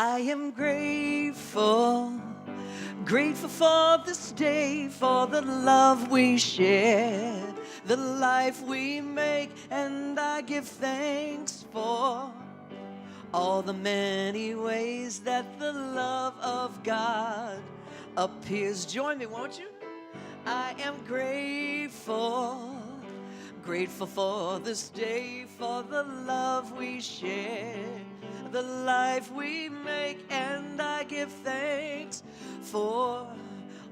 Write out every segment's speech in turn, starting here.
I am grateful, grateful for this day, for the love we share, the life we make, and I give thanks for all the many ways that the love of God appears. Join me, won't you? I am grateful, grateful for this day, for the love we share, the life we make, and I give thanks for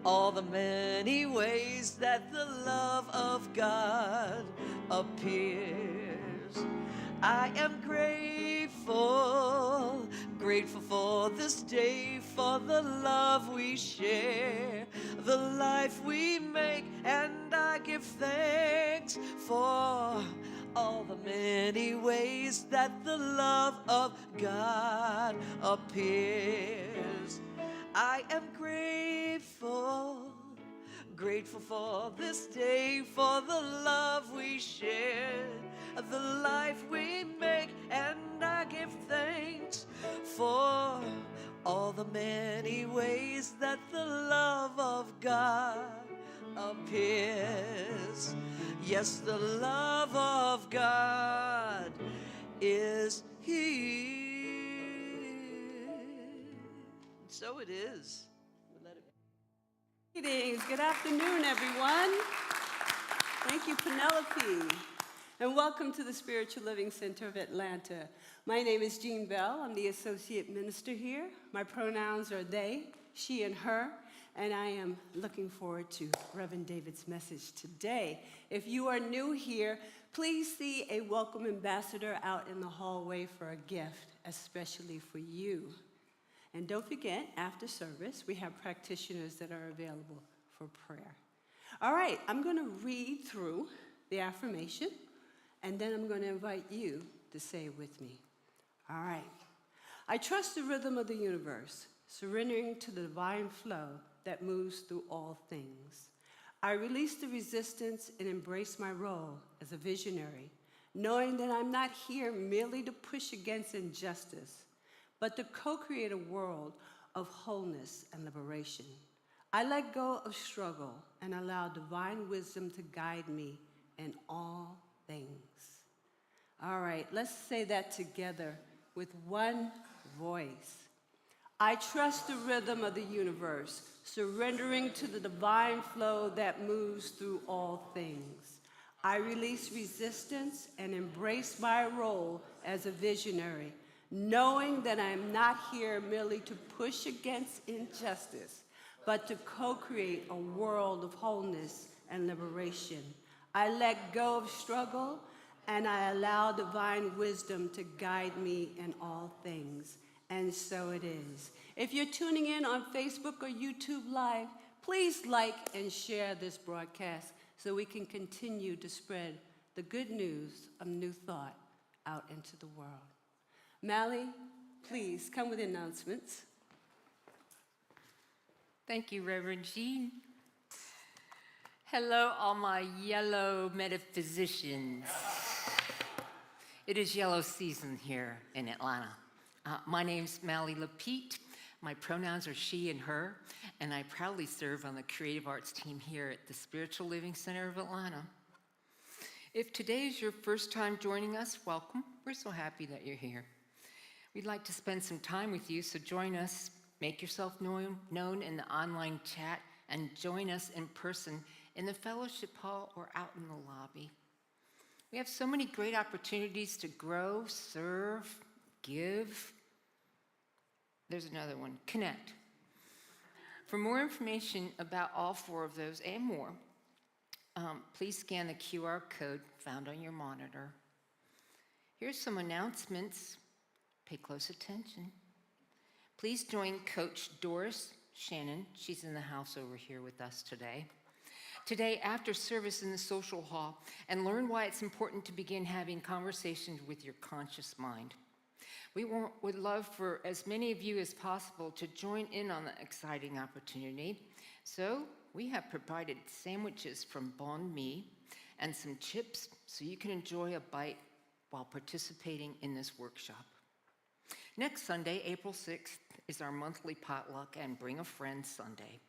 all the many ways that the love of God appears. I am grateful, grateful for this day, for the love we share, the life we make, and I give thanks for all the many ways that the love of God appears. I am grateful, grateful for this day, for the love we share, the life we make, and I give thanks for all the many ways that the love of God appears. Yes, the love of God is here. So it is. Greetings. Good afternoon, everyone. Thank you, Penelope. And welcome to the Spiritual Living Center of Atlanta. My name is Jean Bell. I'm the Associate Minister here. My pronouns are they, she, and her. And I am looking forward to Reverend David's message today. If you are new here, please see a welcome ambassador out in the hallway for a gift, especially for you. And don't forget, after service, we have practitioners that are available for prayer. All right, I'm going to read through the affirmation, and then I'm going to invite you to say it with me. All right. I trust the rhythm of the universe, surrendering to the divine flow that moves through all things. I release the resistance and embrace my role as a visionary, knowing that I'm not here merely to push against injustice, but to co-create a world of wholeness and liberation. I let go of struggle and allow divine wisdom to guide me in all things. All right, let's say that together with one voice. I trust the rhythm of the universe, surrendering to the divine flow that moves through all things. I release resistance and embrace my role as a visionary, knowing that I am not here merely to push against injustice, but to co-create a world of wholeness and liberation. I let go of struggle, and I allow divine wisdom to guide me in all things. And so it is. If you're tuning in on Facebook or YouTube Live, please like and share this broadcast so we can continue to spread the good news of New Thought out into the world. Mally, please come with announcements. Thank you, Reverend Jean. Hello, all my yellow metaphysicians. It is yellow season here in Atlanta. My name's Mally Lapete. My pronouns are she and her, and I proudly serve on the creative arts team here at the Spiritual Living Center of Atlanta. If today is your first time joining us, welcome. We're so happy that you're here. We'd like to spend some time with you, so join us, make yourself known in the online chat, and join us in person in the fellowship hall or out in the lobby. We have so many great opportunities to grow, serve, give. There's another one, connect. For more information about all four of those and more, please scan the QR code found on your monitor. Here's some announcements. Pay close attention. Please join Coach Doris Shannon. She's in the house over here with us today. Today, after service in the social hall, and learn why it's important to begin having conversations with your conscious mind. We would love for as many of you as possible to join in on the exciting opportunity. So we have provided sandwiches from banh mi and some chips so you can enjoy a bite while participating in this workshop. Next Sunday, April 6th, is our monthly potluck and Bring a Friend Sunday.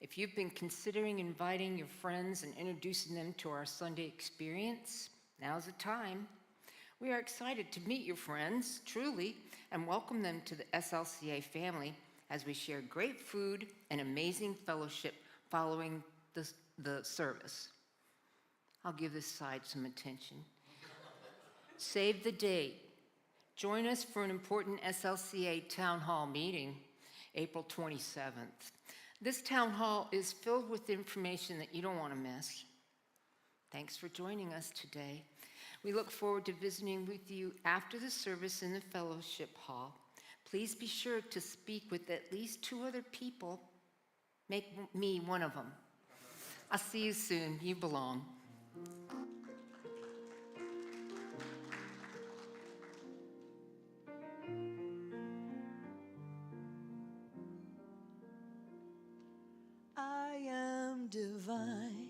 If you've been considering inviting your friends and introducing them to our Sunday experience, now's the time. We are excited to meet your friends, truly, and welcome them to the SLCA family as we share great food and amazing fellowship following the service. I'll give this side some attention. Save the date. Join us for an important SLCA Town Hall meeting, April 27th. This town hall is filled with information that you don't want to miss. Thanks for joining us today. We look forward to visiting with you after the service in the fellowship hall. Please be sure to speak with at least 2 other people. Make me one of them. I'll see you soon. You belong. I am divine.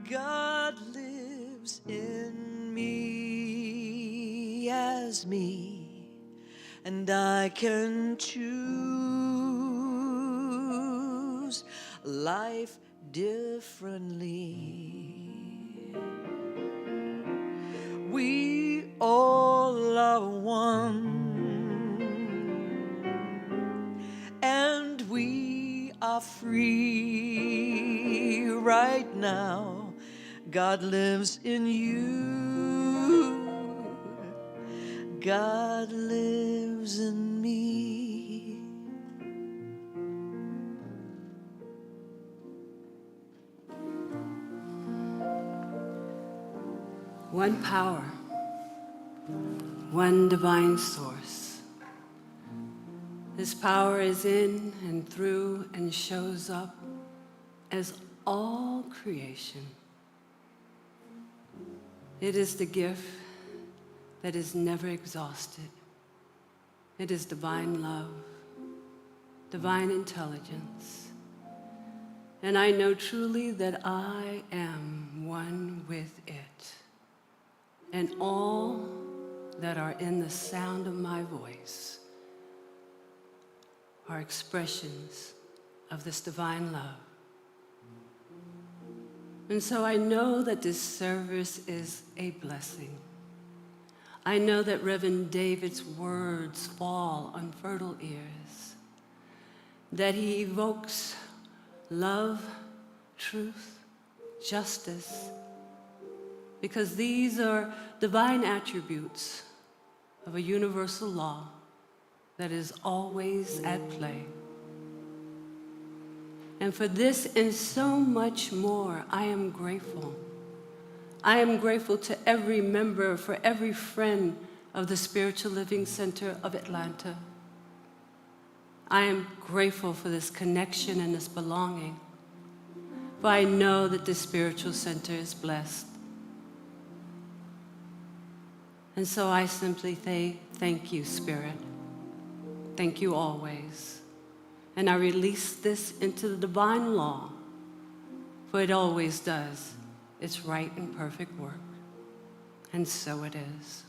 God lives in me as me, and I can choose life differently. We all are one, and we are free right now. God lives in you. God lives in me. One power, one divine source. This power is in and through and shows up as all creation. It is the gift that is never exhausted. It is divine love, divine intelligence. And I know truly that I am one with it. And all that are in the sound of my voice are expressions of this divine love. And so I know that this service is a blessing. I know that Reverend David's words fall on fertile ears, that he evokes love, truth, justice, because these are divine attributes of a universal law that is always at play. And for this and so much more, I am grateful. I am grateful to every member, for every friend of the Spiritual Living Center of Atlanta. I am grateful for this connection and this belonging, for I know that this spiritual center is blessed. And so I simply say, thank you, Spirit. Thank you always. And I release this into the divine law, for it always does its right and perfect work. And so it is.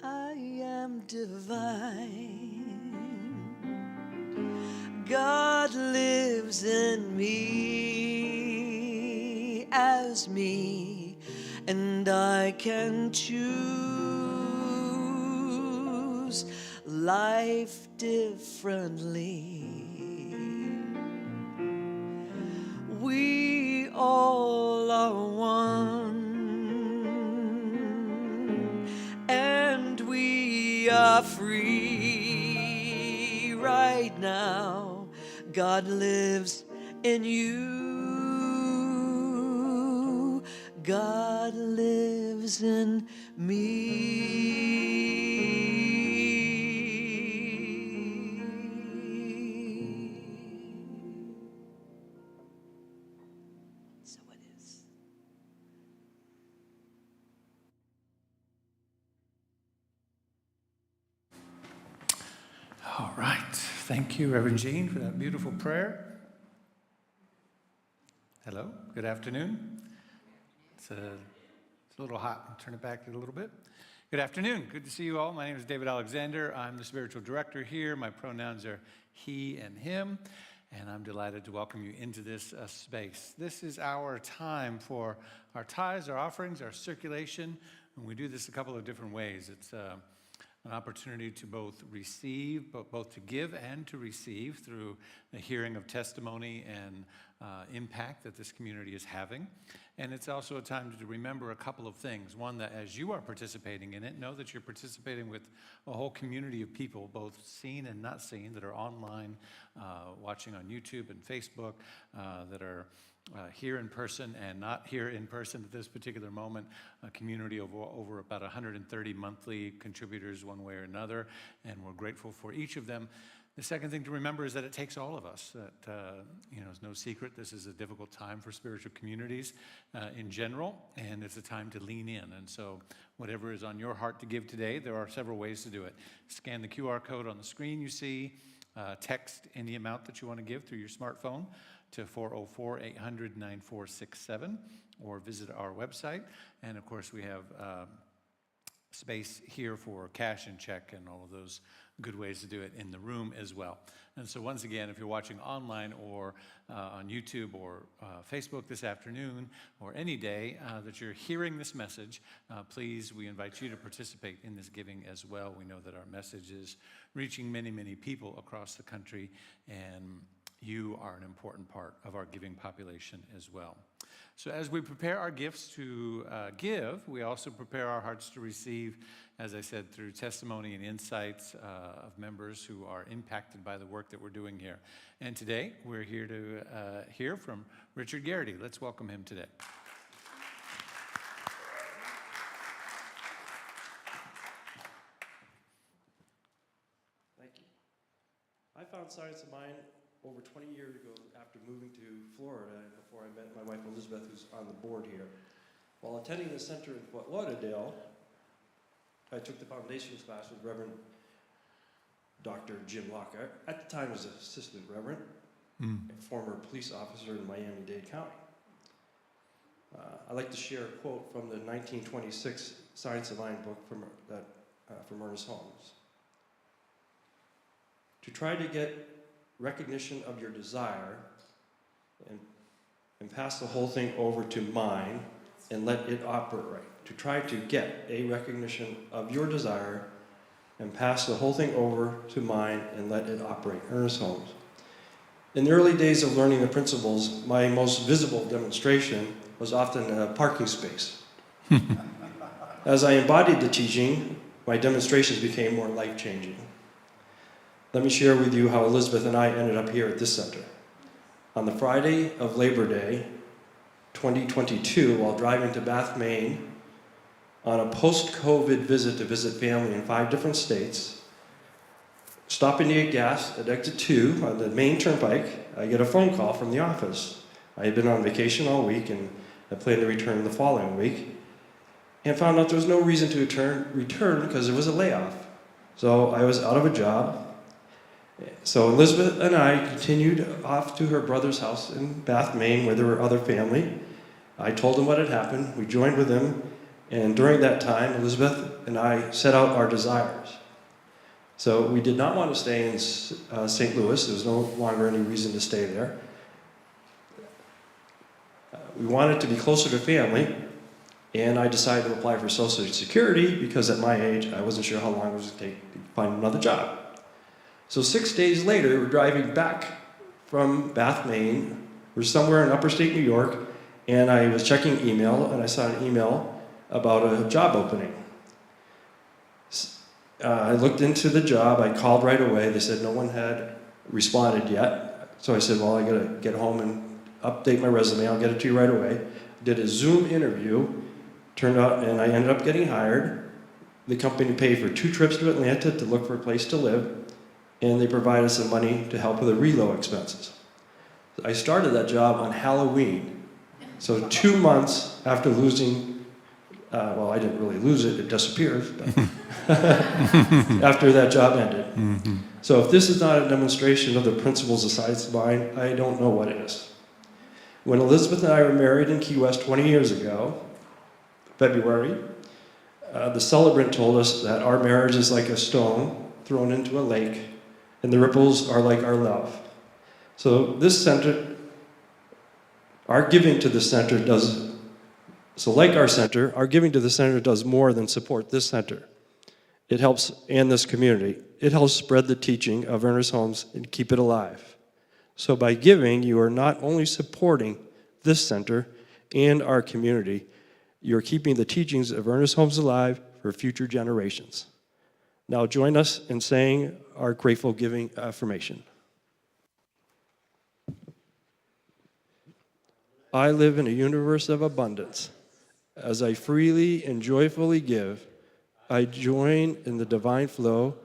I am divine. God lives in me as me, and I can choose life differently. We all are one, and we are free right now. God lives in you. God lives in me. So it is. All right. Thank you, Reverend Jean, for that beautiful prayer. Hello. Good afternoon. It's It's a little hot. I'll turn it back a little bit. Good afternoon. Good to see you all. My name is David Alexander. I'm the spiritual director here. My pronouns are he and him, and I'm delighted to welcome you into this space. This is our time for our tithes, our offerings, our circulation, and we do this a couple of different ways. It's an opportunity to both receive, both to give and to receive through the hearing of testimony and impact that this community is having. And it's also a time to remember a couple of things. One, that as you are participating in it, know that you're participating with a whole community of people, both seen and not seen, that are online, watching on YouTube and Facebook, that are here in person and not here in person at this particular moment, a community of over about 130 monthly contributors one way or another, and we're grateful for each of them. The second thing to remember is that it takes all of us. That, it's no secret this is a difficult time for spiritual communities in general, and it's a time to lean in. And so whatever is on your heart to give today, there are several ways to do it. Scan the QR code on the screen you see, text any amount that you want to give through your smartphone to 404-800-9467, or visit our website. And of course, we have space here for cash and check and all of those good ways to do it in the room as well. And so once again, if you're watching online or on YouTube or Facebook this afternoon or any day that you're hearing this message, please, we invite you to participate in this giving as well. We know that our message is reaching many, many people across the country, and you are an important part of our giving population as well. So as we prepare our gifts to give, we also prepare our hearts to receive, as I said, through testimony and insights of members who are impacted by the work that we're doing here. And today, we're here to hear from Richard Garrity. Let's welcome him today. Thank you. I found Science of Mind over 20 years ago after moving to Florida, before I met my wife Elizabeth, who's on the board here. While attending the center in Fort Lauderdale, I took the foundations class with Reverend Dr. Jim Lockhart. At the time was assistant reverend, a former police officer in Miami-Dade County. I'd like to share a quote from the 1926 Science of Mind book from Ernest Holmes. To try to get recognition of your desire and pass the whole thing over to mind and let it operate. To try to get a recognition of your desire and pass the whole thing over to mind and let it operate. Ernest Holmes. In the early days of learning the principles, my most visible demonstration was often a parking space. As I embodied the teaching, my demonstrations became more life-changing. Let me share with you how Elizabeth and I ended up here at this center. On the Friday of Labor Day, 2022, while driving to Bath, Maine, on a post-COVID visit to visit family in 5 different states, stopping to get gas at exit 2 on the Maine Turnpike, I get a phone call from the office. I had been on vacation all week and I planned to return the following week, and found out there was no reason to return because it was a layoff. So I was out of a job. So Elizabeth and I continued off to her brother's house in Bath, Maine, where there were other family. I told them what had happened. We joined with them, and during that time, Elizabeth and I set out our desires. So we did not want to stay in St. Louis. There was no longer any reason to stay there. We wanted to be closer to family, and I decided to apply for Social Security because at my age, I wasn't sure how long it was going to take to find another job. So 6 days later, we're driving back from Bath, Maine. We're somewhere in upstate New York, and I was checking email, and I saw an email about a job opening. I looked into the job. I called right away. They said no one had responded yet. So I said, well, I got to get home and update my resume. I'll get it to you right away. Did a Zoom interview. Turned out, and I ended up getting hired. The company paid for 2 trips to Atlanta to look for a place to live, and they provided some money to help with the reload expenses. I started that job on Halloween. So 2 months after losing, well, I didn't really lose it, it disappeared, but after that job ended. Mm-hmm. So if this is not a demonstration of the principles of Science of Mind, I don't know what is. When Elizabeth and I were married in Key West 20 years ago, February, the celebrant told us that our marriage is like a stone thrown into a lake, and the ripples are like our love. So this center, our giving to the center does, so like our center, our giving to the center does more than support this center. It helps, and this community, it helps spread the teaching of Ernest Holmes and keep it alive. So by giving, you are not only supporting this center and our community, you're keeping the teachings of Ernest Holmes alive for future generations. Now join us in saying our grateful giving affirmation. I live in a universe of abundance. As I freely and joyfully give, I join in the divine flow,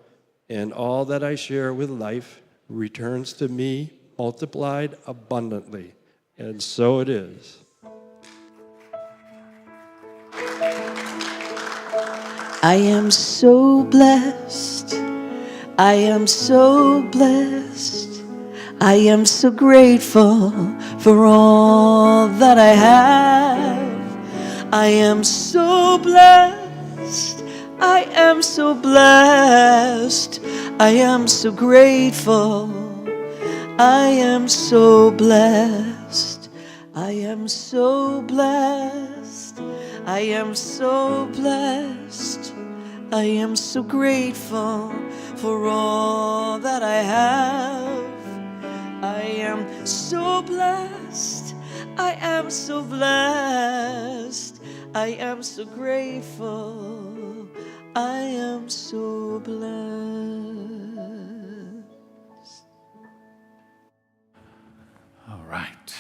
and all that I share with life returns to me multiplied abundantly. And so it is. I am so blessed. I am so blessed. I am so grateful for all that I have. I am so blessed. I am so blessed. I am so grateful. I am so blessed. I am so blessed. I am so blessed. I am so grateful for all that I have. I am so blessed. I am so blessed. I am so grateful. I am so blessed. All right.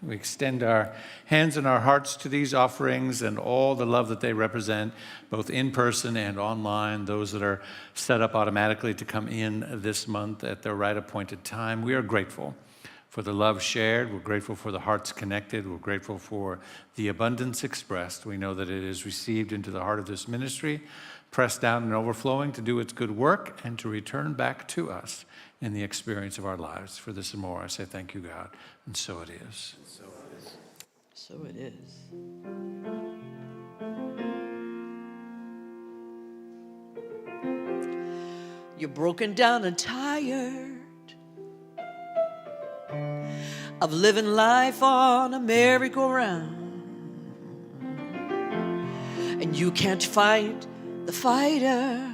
We extend our hands and our hearts to these offerings and all the love that they represent, both in person and online, those that are set up automatically to come in this month at their right appointed time. We are grateful for the love shared. We're grateful for the hearts connected. We're grateful for the abundance expressed. We know that it is received into the heart of this ministry, pressed down and overflowing to do its good work and to return back to us in the experience of our lives. For this and more, I say thank you, God. And so it is. So it is. You're broken down and tired of living life on a merry-go-round, and you can't fight the fighter,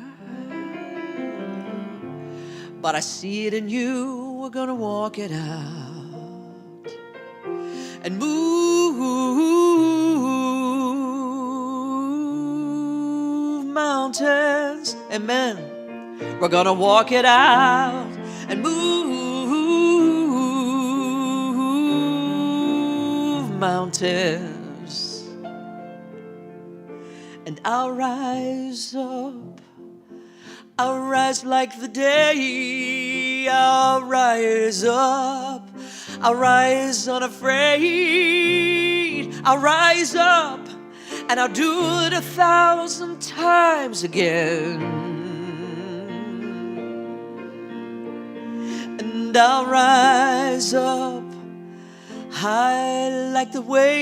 but I see it in you. We're gonna walk it out and move mountains. Amen. We're gonna walk it out and move mountains. And I'll rise up. I'll rise like the day. I'll rise up. I'll rise unafraid. I'll rise up and I'll do it 1,000 times again. And I'll rise up high like the waves.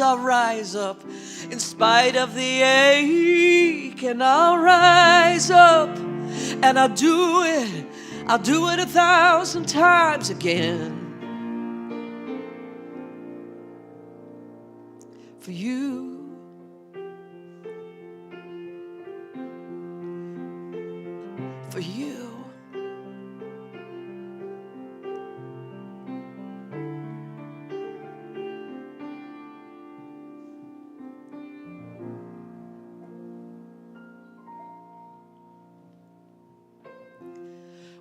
I'll rise up in spite of the ache, and I'll rise up and I'll do it 1,000 times again. For you, for you.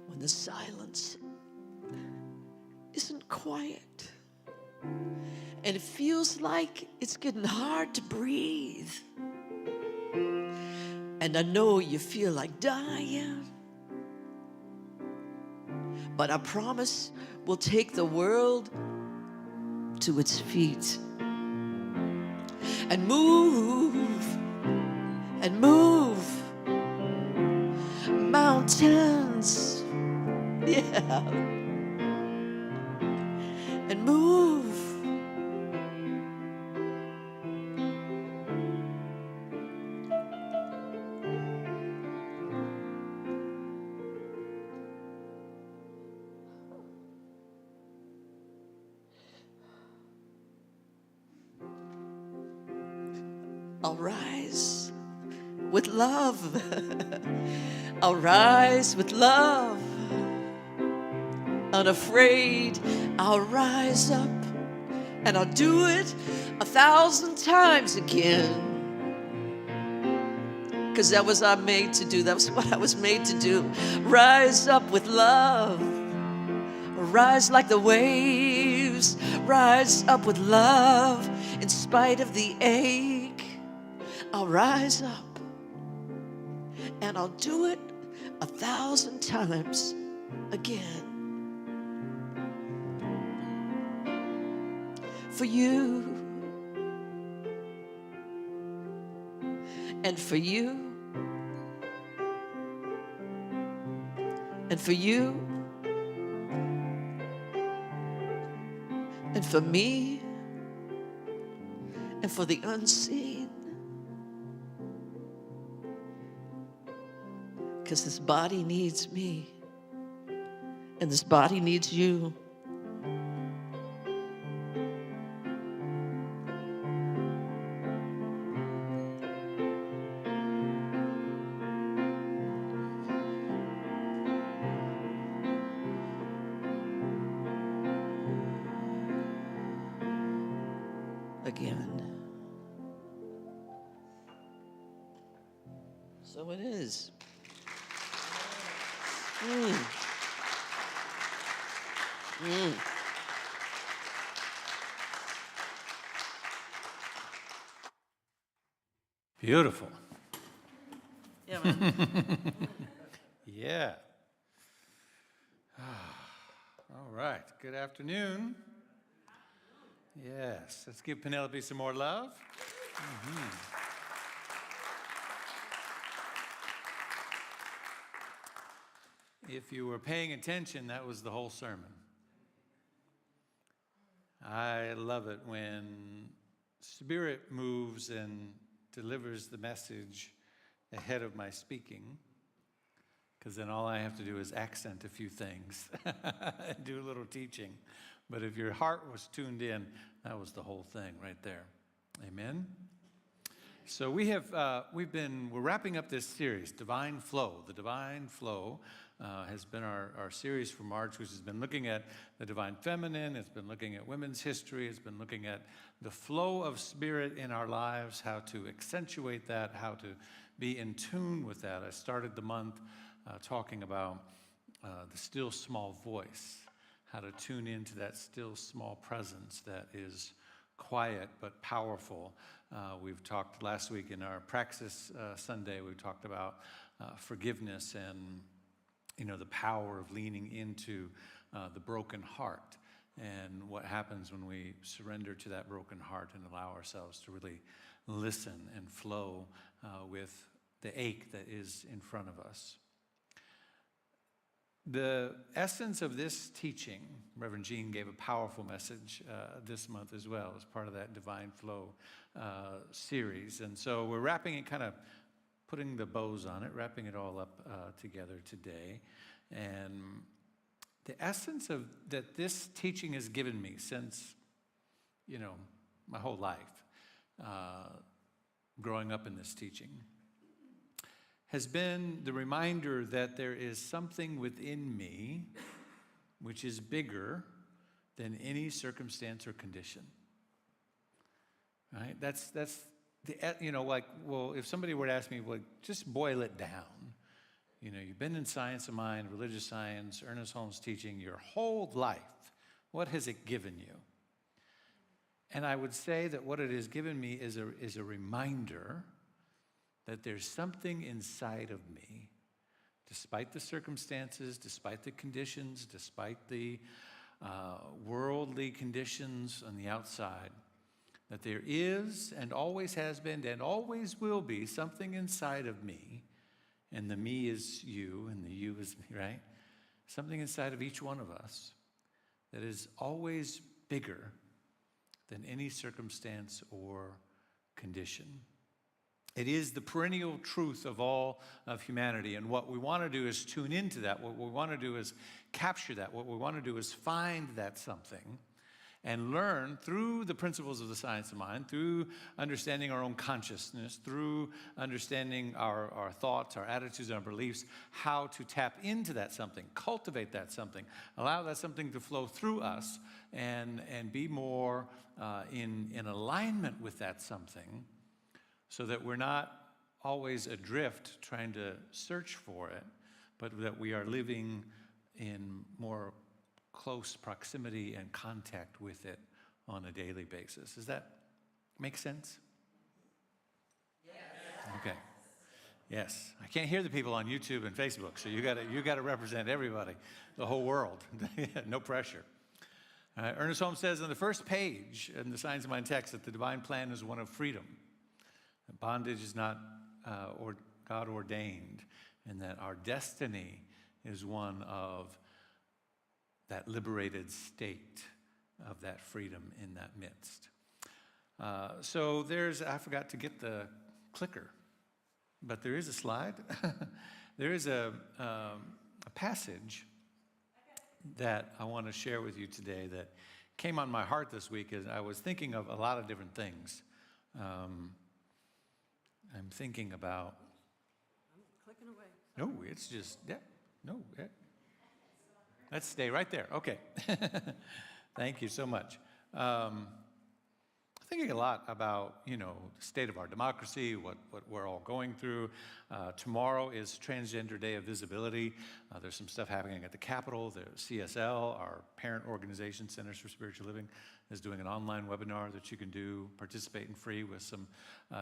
When the silence isn't quiet and it feels like it's getting hard to breathe, and I know you feel like dying, but I promise we'll take the world to its feet and move mountains. Yeah. And move I'll rise with love. I'll rise with love. Unafraid, I'll rise up, and I'll do it 1,000 times again. Because that was what I'm made to do. That was what I was made to do. Rise up with love. Rise like the waves. Rise up with love. In spite of the ache, I'll rise up, and I'll do it 1,000 times again. For you, and for you, and for you, and for me, and for the unseen. Because this body needs me, and this body needs you. Again. So it is. Beautiful. Yeah, man. Yeah. All right. Good afternoon. Yes. Let's give Penelope some more love. If you were paying attention, that was the whole sermon. I love it when Spirit moves and delivers the message ahead of my speaking, because then all I have to do is accent a few things and do a little teaching. But if your heart was tuned in, that was the whole thing right there. Amen. So we're wrapping up this series, Divine Flow. The Divine Flow has been our series for March, which has been looking at the divine feminine. It's been looking at women's history. It's been looking at the flow of Spirit in our lives, how to accentuate that, how to be in tune with that. I started the month talking about the still small voice, how to tune into that still small presence that is quiet but powerful. We've talked last week in our Praxis Sunday, we talked about forgiveness and the power of leaning into the broken heart and what happens when we surrender to that broken heart and allow ourselves to really listen and flow with the ache that is in front of us. The essence of this teaching, Reverend Jean gave a powerful message this month as well as part of that Divine Flow series. And so we're wrapping it, kind of putting the bows on it, wrapping it all up together today. And the essence of that this teaching has given me since, my whole life, growing up in this teaching, has been the reminder that there is something within me which is bigger than any circumstance or condition. Right? That's the, if somebody were to ask me, just boil it down. You've been in science of mind, religious science, Ernest Holmes teaching your whole life. What has it given you? And I would say that what it has given me is a reminder that there's something inside of me, despite the circumstances, despite the conditions, despite the worldly conditions on the outside, that there is and always has been and always will be something inside of me, and the me is you and the you is me, right? Something inside of each one of us that is always bigger than any circumstance or condition. It is the perennial truth of all of humanity, and what we want to do is tune into that. What we want to do is capture that. What we want to do is find that something and learn through the principles of the science of mind, through understanding our own consciousness, through understanding our thoughts, our attitudes, our beliefs, how to tap into that something, cultivate that something, allow that something to flow through us, and be more in alignment with that something, so that we're not always adrift trying to search for it, but that we are living in more close proximity and contact with it on a daily basis. Does that make sense? Yes. Okay. Yes. I can't hear the people on YouTube and Facebook, so you got to represent everybody, the whole world. No pressure. Ernest Holmes says on the first page in the Science of Mind text that the divine plan is one of freedom. That bondage is not God ordained, and that our destiny is one of that liberated state of that freedom in that midst. So I forgot to get the clicker, but there is a slide. There is a passage that I want to share with you today that came on my heart this week as I was thinking of a lot of different things. I'm thinking about... I'm clicking away. No, it's just... Yeah, no, yeah. Let's stay right there. Okay. Thank you so much. Thinking a lot about, the state of our democracy, what we're all going through. Tomorrow is Transgender Day of Visibility. There's some stuff happening at the Capitol. The CSL, our parent organization, Centers for Spiritual Living, is doing an online webinar that you can participate in free with some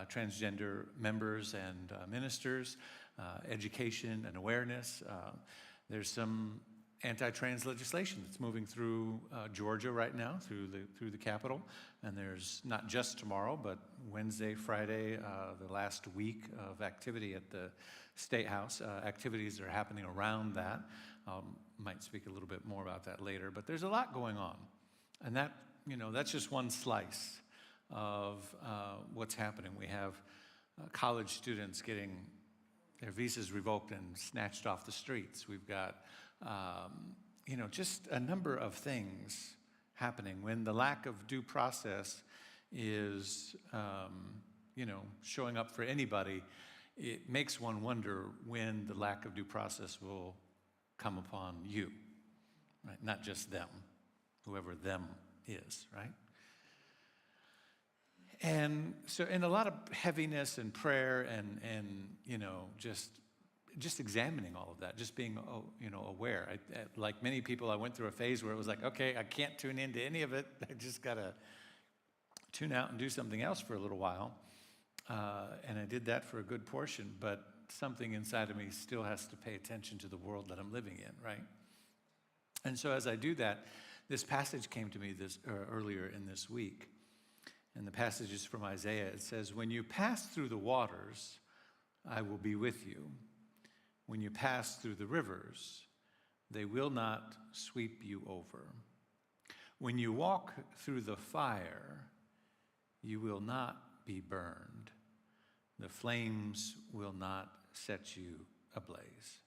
transgender members and ministers, education and awareness. There's some anti-trans legislation that's moving through Georgia right now, through the Capitol, and there's not just tomorrow, but Wednesday, Friday, the last week of activity at the State House. Activities that are happening around that. Might speak a little bit more about that later, but there's a lot going on, and that's just one slice of what's happening. We have college students getting their visas revoked and snatched off the streets. We've got just a number of things happening when the lack of due process is, showing up for anybody. It makes one wonder when the lack of due process will come upon you, right? Not just them, whoever them is, right? And so, in a lot of heaviness and prayer and just examining all of that, just being, aware. Like many people, I went through a phase where it was like, okay, I can't tune into any of it. I just got to tune out and do something else for a little while. And I did that for a good portion, but something inside of me still has to pay attention to the world that I'm living in, right? And so as I do that, this passage came to me earlier in this week. And the passage is from Isaiah. It says, "When you pass through the waters, I will be with you. When you pass through the rivers, they will not sweep you over. When you walk through the fire, you will not be burned. The flames will not set you ablaze."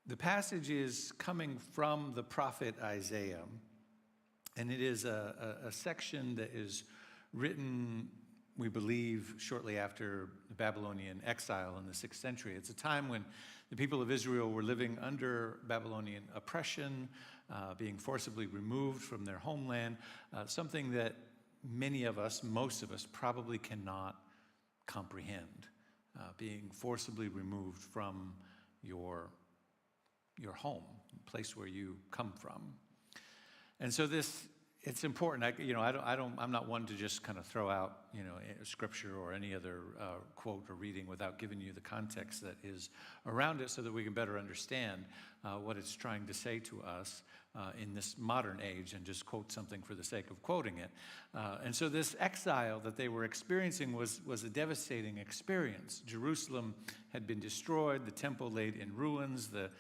The passage is coming from the prophet Isaiah, and it is a section that is written, we believe, shortly after the Babylonian exile in the 6th century. It's a time when the people of Israel were living under Babylonian oppression, being forcibly removed from their homeland, something that many of us, most of us, probably cannot comprehend, being forcibly removed from your home, the place where you come from. And so it's important. I'm not one to just kind of throw out, scripture or any other quote or reading without giving you the context that is around it so that we can better understand what it's trying to say to us in this modern age and just quote something for the sake of quoting it. And so this exile that they were experiencing was a devastating experience. Jerusalem had been destroyed, the temple laid in ruins. The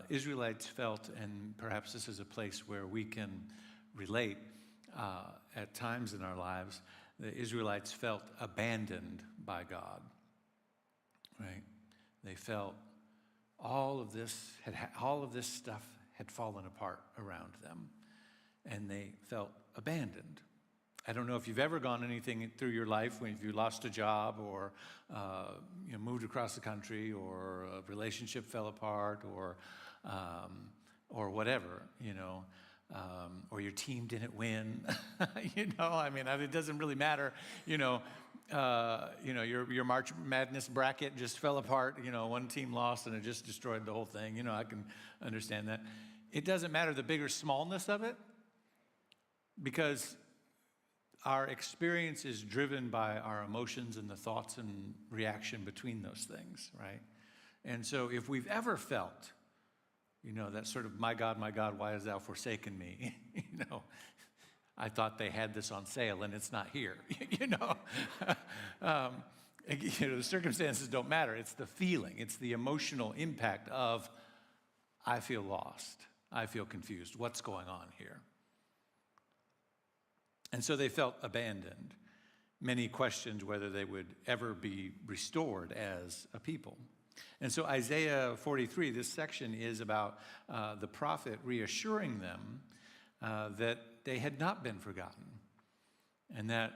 Israelites felt, and perhaps this is a place where we can relate at times in our lives, the Israelites felt abandoned by God, right? They felt all of this stuff had fallen apart around them. and they felt abandoned. I don't know if you've ever gone anything through your life when you lost a job or moved across the country or a relationship fell apart or whatever, or your team didn't win. It doesn't really matter. Your March Madness bracket just fell apart. One team lost and it just destroyed the whole thing. I can understand that. It doesn't matter the bigger smallness of it, because our experience is driven by our emotions and the thoughts and reaction between those things, right? And so if we've ever felt, that sort of, my God, why hast thou forsaken me? I thought they had this on sale and it's not here, the circumstances don't matter. It's the feeling, it's the emotional impact of, I feel lost, I feel confused, what's going on here? And so they felt abandoned. Many questioned whether they would ever be restored as a people. And so Isaiah 43, this section is about the prophet reassuring them that they had not been forgotten and that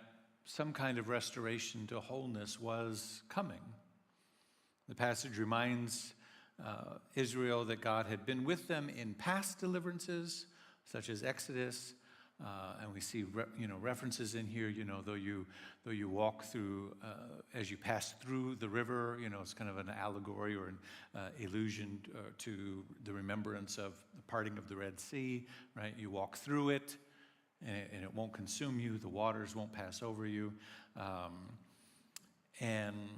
some kind of restoration to wholeness was coming. The passage reminds Israel that God had been with them in past deliverances, such as Exodus, and we see references in here, though you walk through, as you pass through the river, it's kind of an allegory or an allusion to the remembrance of the parting of the Red Sea, right? You walk through it, and it won't consume you, the waters won't pass over you, and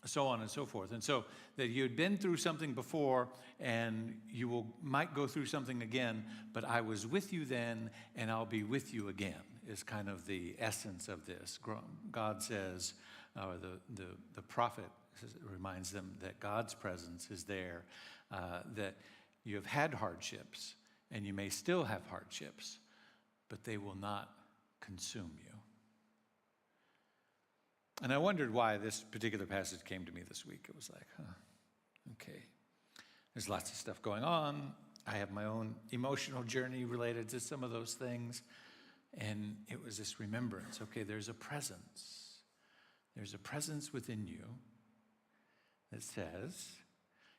so on and so forth. And so that you had been through something before and you might go through something again, but I was with you then and I'll be with you again is kind of the essence of this. God says, or the prophet reminds them that God's presence is there, that you have had hardships and you may still have hardships, but they will not consume you. And I wondered why this particular passage came to me this week. It was like, okay. There's lots of stuff going on. I have my own emotional journey related to some of those things. And it was this remembrance. Okay, there's a presence. There's a presence within you that says,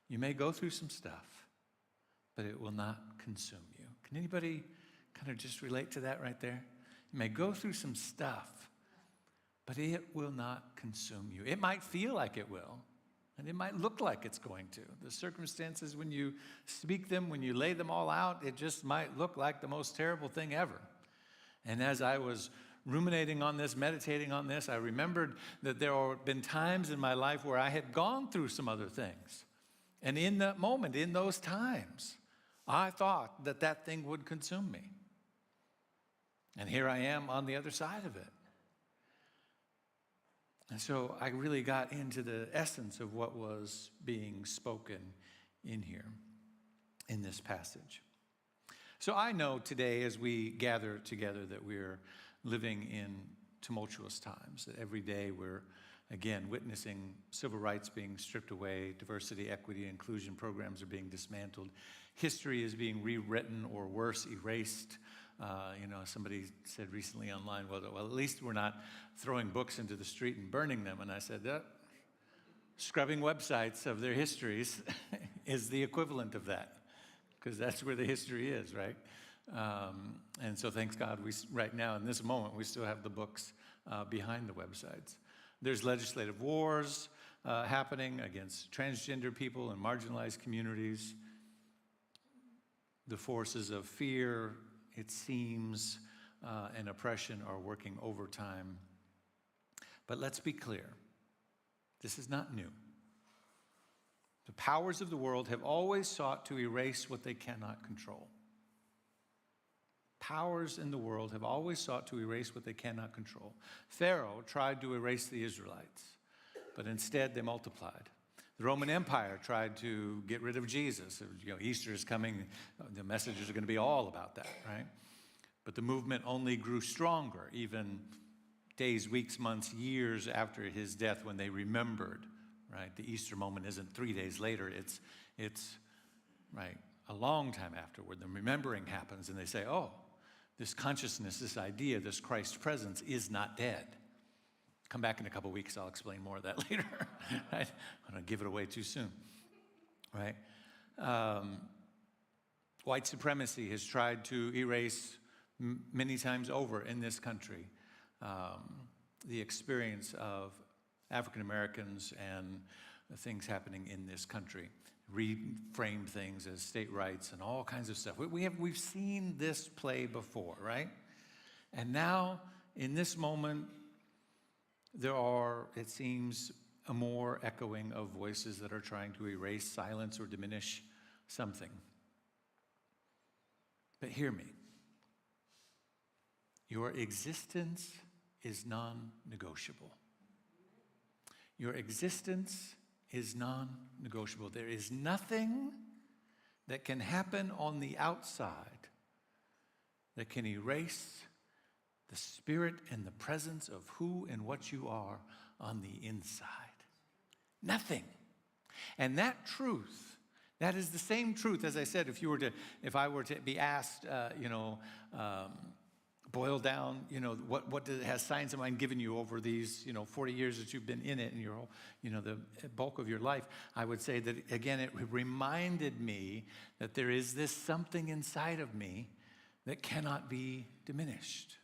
you may go through some stuff, but it will not consume you. Can anybody kind of just relate to that right there? You may go through some stuff, but it will not consume you. It might feel like it will, and it might look like it's going to. The circumstances, when you speak them, when you lay them all out, it just might look like the most terrible thing ever. And as I was ruminating on this, meditating on this, I remembered that there had been times in my life where I had gone through some other things. And in that moment, in those times, I thought that that thing would consume me. And here I am on the other side of it. And so I really got into the essence of what was being spoken in here, in this passage. So I know today as we gather together that we're living in tumultuous times, that every day we're, again, witnessing civil rights being stripped away, diversity, equity, inclusion programs are being dismantled, history is being rewritten or worse, erased. Somebody said recently online, well, at least we're not throwing books into the street and burning them. And I said, scrubbing websites of their histories is the equivalent of that, because that's where the history is, right? And so thanks God, right now in this moment, we still have the books behind the websites. There's legislative wars happening against transgender people and marginalized communities. The forces of fear, it seems, and oppression are working overtime. But let's be clear, this is not new. The powers of the world have always sought to erase what they cannot control. Powers in the world have always sought to erase what they cannot control. Pharaoh tried to erase the Israelites, but instead they multiplied. The Roman Empire tried to get rid of Jesus. Easter is coming. The messages are going to be all about that, right? But the movement only grew stronger, even days, weeks, months, years after his death when they remembered, right? The Easter moment isn't 3 days later. It's right, a long time afterward. The remembering happens, and they say, oh, this consciousness, this idea, this Christ presence is not dead. Come back in a couple weeks, I'll explain more of that later. Right? I don't give it away too soon, right? White supremacy has tried to erase many times over in this country the experience of African Americans and the things happening in this country. Reframe things as state rights and all kinds of stuff. We've seen this play before, right? And now, in this moment, there are, it seems, a more echoing of voices that are trying to erase, silence, or diminish something. But hear me. Your existence is non-negotiable. Your existence is non-negotiable. There is nothing that can happen on the outside that can erase the spirit and the presence of who and what you are on the inside. Nothing. And that truth, that is the same truth, as I said, if I were to be asked, boil down, what has Science of Mind given you over these, 40 years that you've been in it and the bulk of your life, I would say that, again, it reminded me that there is this something inside of me that cannot be diminished.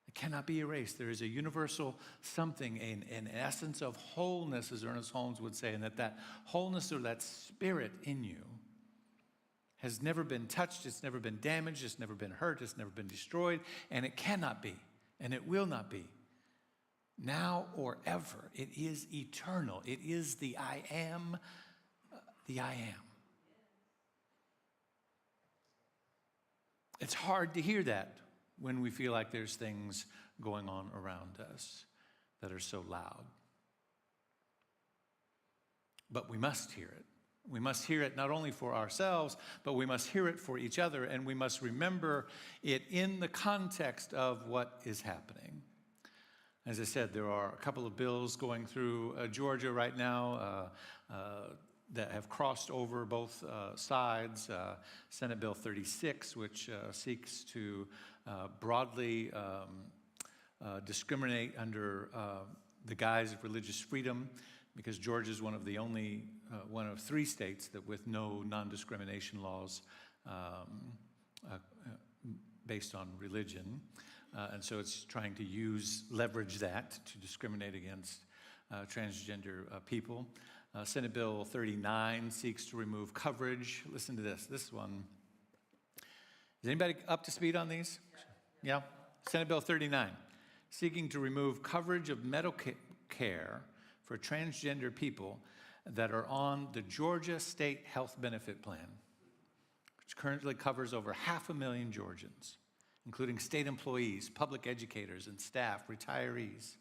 It cannot be erased. There is a universal something, an essence of wholeness, as Ernest Holmes would say, and that wholeness or that spirit in you has never been touched, it's never been damaged, it's never been hurt, it's never been destroyed, and it cannot be, and it will not be. Now or ever, it is eternal. It is the I am, the I am. It's hard to hear that when we feel like there's things going on around us that are so loud. But we must hear it. We must hear it not only for ourselves, but we must hear it for each other, and we must remember it in the context of what is happening. As I said, there are a couple of bills going through Georgia right now that have crossed over both sides. Senate Bill 36, which seeks to broadly discriminate under the guise of religious freedom, because Georgia is one of the only, one of 3 states that with no non-discrimination laws based on religion. And so it's trying to leverage that to discriminate against transgender people. Senate Bill 39 seeks to remove coverage. Listen to this. This one. Is anybody up to speed on these? Yeah? Senate Bill 39, seeking to remove coverage of medical care for transgender people that are on the Georgia State Health Benefit Plan, which currently covers over 500,000 Georgians, including state employees, public educators, and staff, retirees.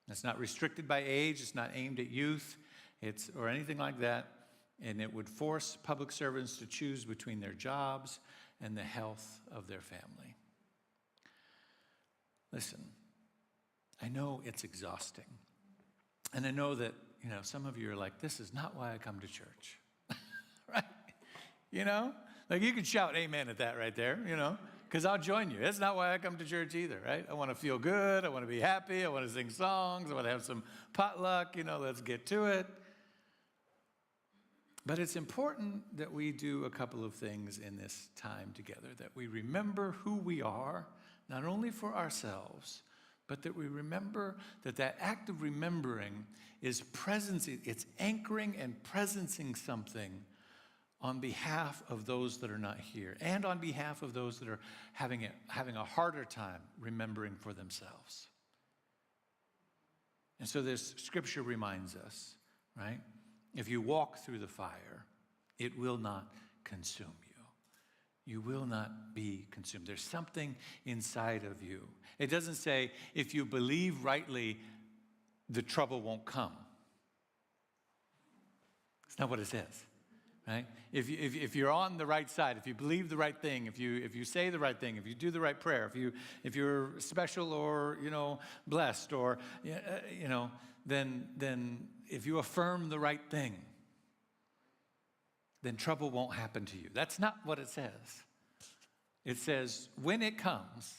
It's not restricted by age. It's not aimed at youth or anything like that. And it would force public servants to choose between their jobs and the health of their family. Listen, I know it's exhausting. And I know that, some of you are like, this is not why I come to church. Right? Like you can shout amen at that right there, because I'll join you. That's not why I come to church either, right? I want to feel good. I want to be happy. I want to sing songs. I want to have some potluck. Let's get to it. But it's important that we do a couple of things in this time together, that we remember who we are, not only for ourselves, but that we remember that act of remembering is it's anchoring and presencing something on behalf of those that are not here, and on behalf of those that are having a harder time remembering for themselves. And so this scripture reminds us, right? If you walk through the fire, it will not consume you. You will not be consumed. There's something inside of you. It doesn't say, if you believe rightly, the trouble won't come. It's not what it says, right? If you're on the right side, if you believe the right thing, if you say the right thing, if you do the right prayer, if you're special or blessed, or then if you affirm the right thing, then trouble won't happen to you. That's not what it says. It says, when it comes,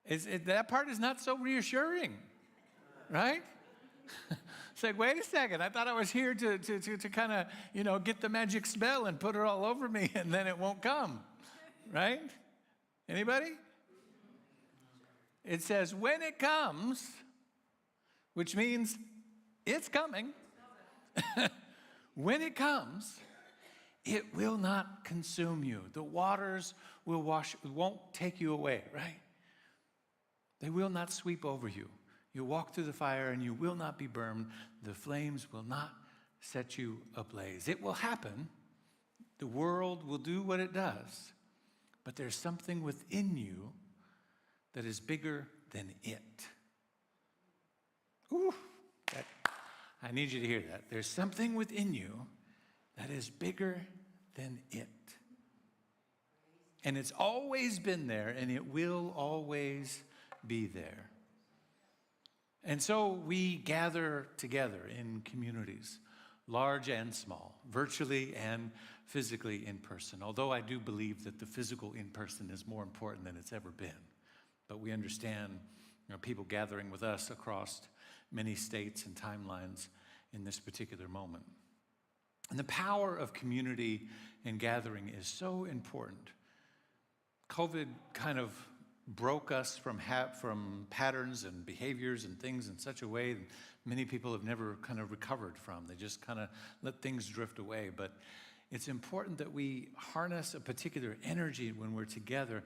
that part is not so reassuring, right? It's like, wait a second, I thought I was here to kind of, get the magic spell and put it all over me, and then it won't come, right? Anybody? It says, when it comes, which means it's coming. When it comes, it will not consume you. The waters won't take you away, right? They will not sweep over you. You'll walk through the fire and you will not be burned. The flames will not set you ablaze. It will happen. The world will do what it does. But there's something within you that is bigger than it. Ooh, I need you to hear that. There's something within you that is bigger than it. And it's always been there, and it will always be there. And so we gather together in communities, large and small, virtually and physically in person. Although I do believe that the physical in person is more important than it's ever been. But we understand, people gathering with us across many states and timelines in this particular moment. And the power of community and gathering is so important. COVID kind of broke us from patterns and behaviors and things in such a way that many people have never kind of recovered from. They just kind of let things drift away. But it's important that we harness a particular energy when we're together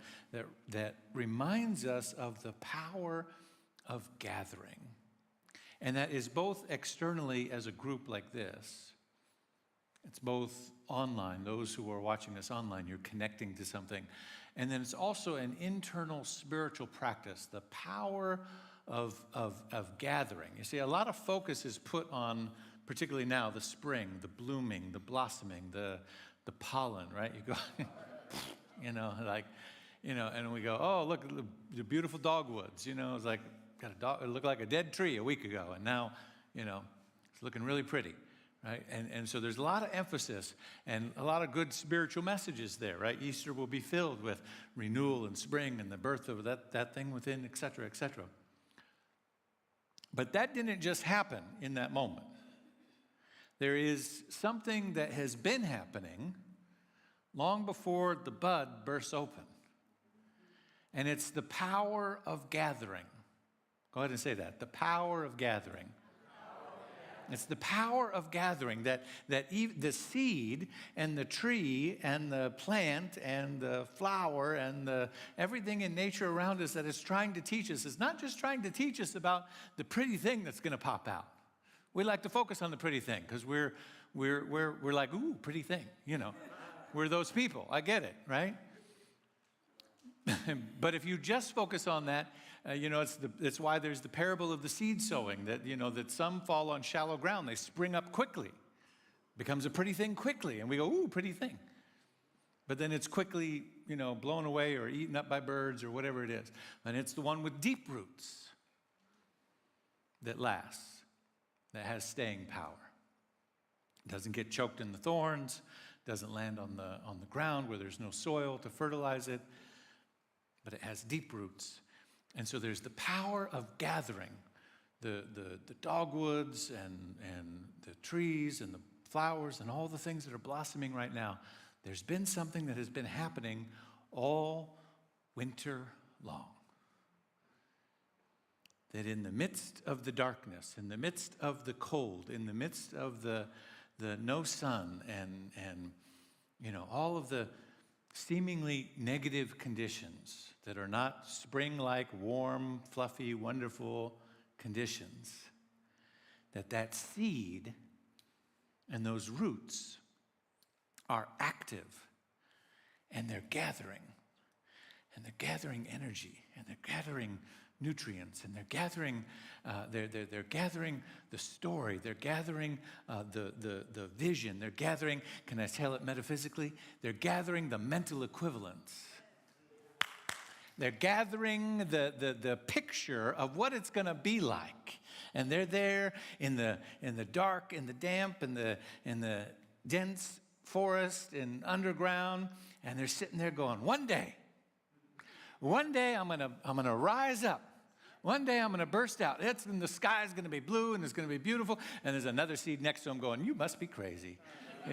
that reminds us of the power of gathering. And that is both externally as a group like this. It's both online, those who are watching this online, you're connecting to something. And then it's also an internal spiritual practice, the power of gathering. You see, a lot of focus is put on, particularly now, the spring, the blooming, the blossoming, the pollen, right? You go, and we go, oh, look, the beautiful dogwoods. It's like, it looked like a dead tree a week ago, and now, it's looking really pretty. Right? And so there's a lot of emphasis and a lot of good spiritual messages there, right? Easter will be filled with renewal and spring and the birth of that thing within, et cetera, et cetera. But that didn't just happen in that moment. There is something that has been happening long before the bud bursts open. And it's the power of gathering. Go ahead and say that. The power of gathering. It's the power of gathering that the seed and the tree and the plant and the flower and everything in nature around us that it's trying to teach us is not just trying to teach us about the pretty thing that's going to pop out. We like to focus on the pretty thing because we're like, ooh, pretty thing, We're those people. I get it, right? But if you just focus on that, it's why there's the parable of the seed sowing, that some fall on shallow ground. They spring up quickly. Becomes a pretty thing quickly. And we go, ooh, pretty thing. But then it's quickly, blown away or eaten up by birds or whatever it is. And it's the one with deep roots that lasts, that has staying power. Doesn't get choked in the thorns, doesn't land on the ground where there's no soil to fertilize it, but it has deep roots. And so there's the power of gathering the dogwoods and the trees and the flowers and all the things that are blossoming right now. There's been something that has been happening all winter long. That in the midst of the darkness, in the midst of the cold, in the midst of the no sun and all of the seemingly negative conditions that are not spring-like, warm, fluffy, wonderful conditions, that seed and those roots are active and they're gathering energy and they're gathering nutrients and they're gathering the story, they're gathering the vision, they're gathering, can I tell it metaphysically? They're gathering the mental equivalents. They're gathering the picture of what it's going to be like. And they're there in the dark, in the damp, in the dense forest and underground, and they're sitting there going, one day I'm gonna rise up. One day I'm gonna burst out. And the sky's gonna be blue and it's gonna be beautiful. And there's another seed next to him going, you must be crazy.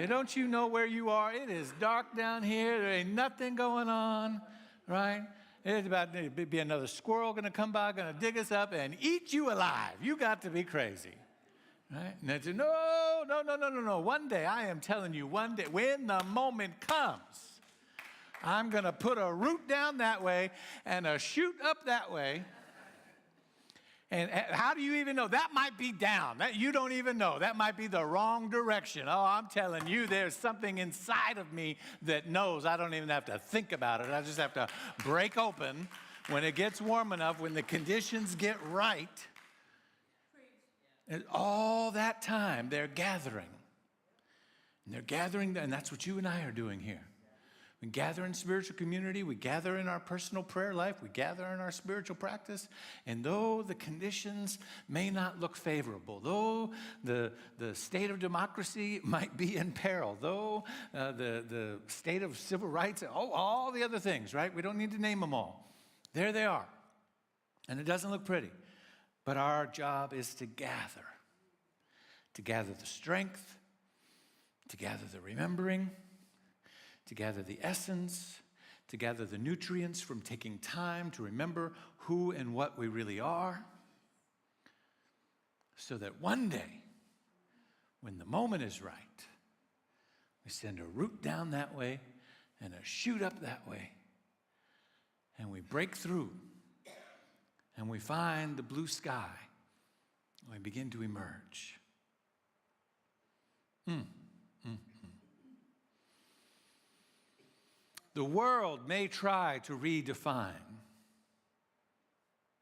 Don't you know where you are? It is dark down here. There ain't nothing going on, right? It's about to be another squirrel gonna come by, gonna dig us up and eat you alive. You got to be crazy. Right? And they say, no. One day, I am telling you, one day, when the moment comes, I'm going to put a root down that way and a shoot up that way. And how do you even know? That might be down. You don't even know. That might be the wrong direction. Oh, I'm telling you, there's something inside of me that knows. I don't even have to think about it. I just have to break open when it gets warm enough, when the conditions get right. And all that time, they're gathering. And they're gathering, and that's what you and I are doing here. We gather in spiritual community. We gather in our personal prayer life. We gather in our spiritual practice. And though the conditions may not look favorable, though the state of democracy might be in peril, though the state of civil rights, all the other things, right? We don't need to name them all. There they are. And it doesn't look pretty. But our job is to gather the strength, to gather the remembering, to gather the essence, to gather the nutrients from taking time to remember who and what we really are, so that one day, when the moment is right, we send a root down that way and a shoot up that way, and we break through. And we find the blue sky, and we begin to emerge. The world may try to redefine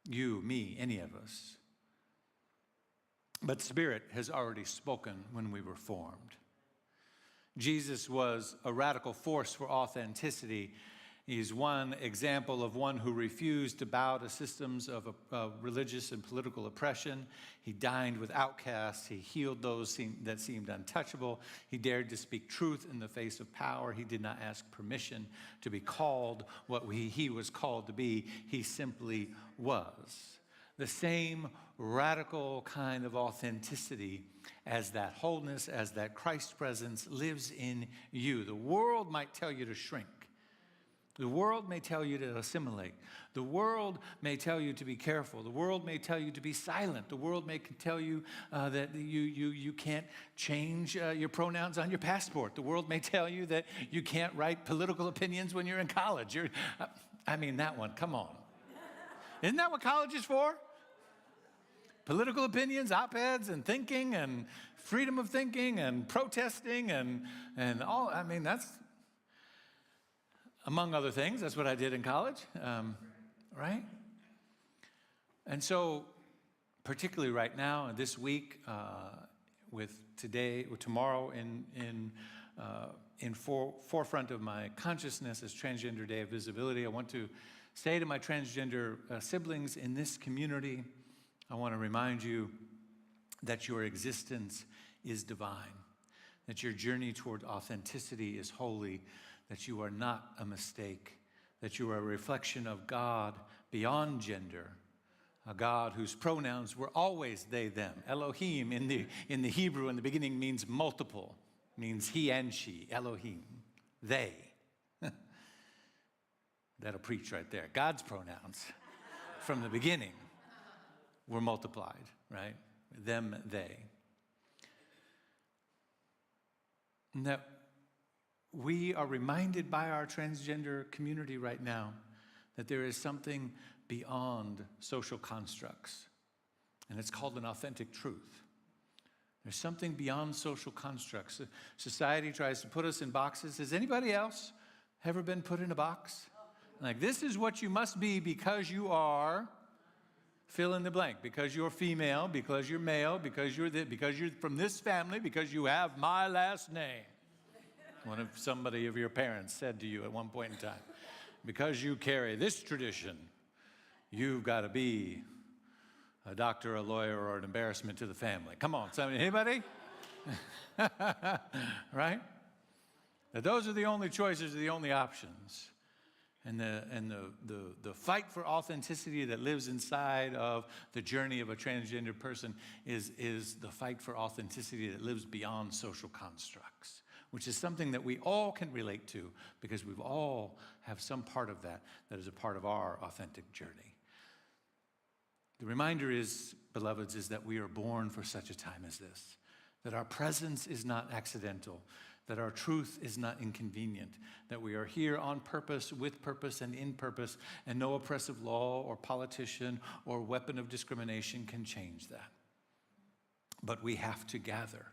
you, me, any of us. But Spirit has already spoken when we were formed. Jesus was a radical force for authenticity. He's one example of one who refused to bow to systems of religious and political oppression. He dined with outcasts. He healed those that seemed untouchable. He dared to speak truth in the face of power. He did not ask permission to be called what he was called to be. He simply was. The same radical kind of authenticity as that wholeness, as that Christ presence lives in you. The world might tell you to shrink. The world may tell you to assimilate. The world may tell you to be careful. The world may tell you to be silent. The world may tell you that you can't change your pronouns on your passport. The world may tell you that you can't write political opinions when you're in college. That one, come on. Isn't that what college is for? Political opinions, op-eds, and thinking, and freedom of thinking, and protesting, and all. That's... Among other things, that's what I did in college, right? And so, particularly right now, this week, with tomorrow in forefront of my consciousness as Transgender Day of Visibility, I want to say to my transgender siblings in this community, I want to remind you that your existence is divine, that your journey toward authenticity is holy, that you are not a mistake, that you are a reflection of God beyond gender, a God whose pronouns were always they, them. Elohim in the Hebrew in the beginning means multiple, means he and she, Elohim, they. That'll preach right there. God's pronouns from the beginning were multiplied, right? Them, they. Now, we are reminded by our transgender community right now that there is something beyond social constructs, and it's called an authentic truth. There's something beyond social constructs. Society tries to put us in boxes. Has anybody else ever been put in a box? Like, this is what you must be because you are, fill in the blank, because you're female, because you're male, because you're from this family, because you have my last name. Somebody of your parents said to you at one point in time, because you carry this tradition, you've got to be a doctor, a lawyer, or an embarrassment to the family. Come on, anybody? Right? That those are the only choices, the only options. And the fight for authenticity that lives inside of the journey of a transgender person is the fight for authenticity that lives beyond social constructs, which is something that we all can relate to because we've all have some part of that is a part of our authentic journey. The reminder is, beloveds, is that we are born for such a time as this, that our presence is not accidental, that our truth is not inconvenient, that we are here on purpose, with purpose, and in purpose, and no oppressive law or politician or weapon of discrimination can change that. But we have to gather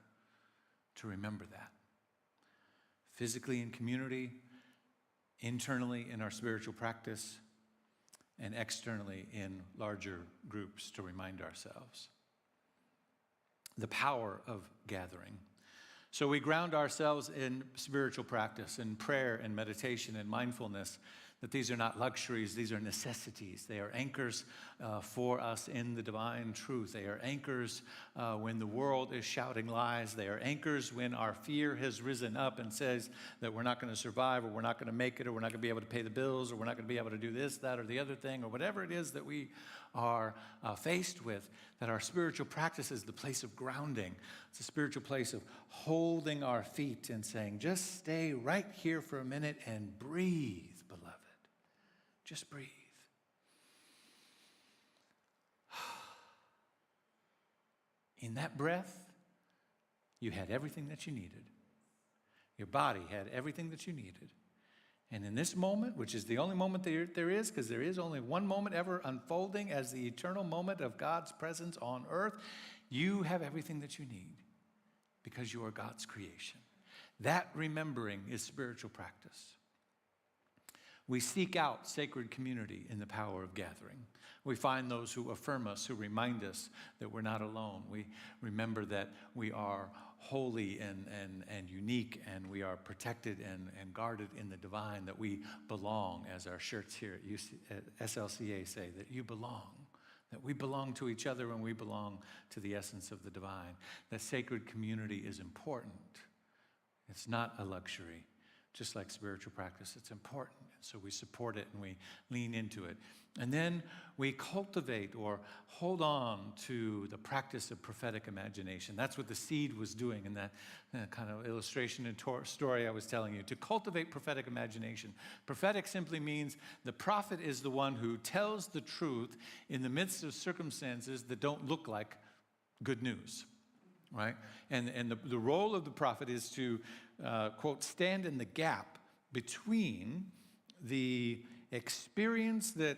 to remember that. Physically in community, internally in our spiritual practice, and externally in larger groups to remind ourselves. The power of gathering. So we ground ourselves in spiritual practice, in prayer and meditation and mindfulness, that these are not luxuries, these are necessities. They are anchors for us in the divine truth. They are anchors when the world is shouting lies. They are anchors when our fear has risen up and says that we're not going to survive, or we're not going to make it, or we're not going to be able to pay the bills, or we're not going to be able to do this, that, or the other thing, or whatever it is that we are faced with, that our spiritual practice is the place of grounding. It's a spiritual place of holding our feet and saying, just stay right here for a minute and breathe, beloved. Just breathe. In that breath, you had everything that you needed. Your body had everything that you needed. And in this moment, which is the only moment there is, because there is only one moment ever unfolding as the eternal moment of God's presence on earth, you have everything that you need because you are God's creation. That remembering is spiritual practice. We seek out sacred community in the power of gathering. We find those who affirm us, who remind us that we're not alone. We remember that we are holy and unique, and we are protected and guarded in the divine, that we belong, as our shirts here at SLCA say, that you belong, that we belong to each other and we belong to the essence of the divine. That sacred community is important. It's not a luxury. Just like spiritual practice, it's important. So we support it and we lean into it. And then we cultivate or hold on to the practice of prophetic imagination. That's what the seed was doing in that kind of illustration and story I was telling you. To cultivate prophetic imagination. Prophetic simply means the prophet is the one who tells the truth in the midst of circumstances that don't look like good news. Right? And the role of the prophet is to, quote, stand in the gap between the experience that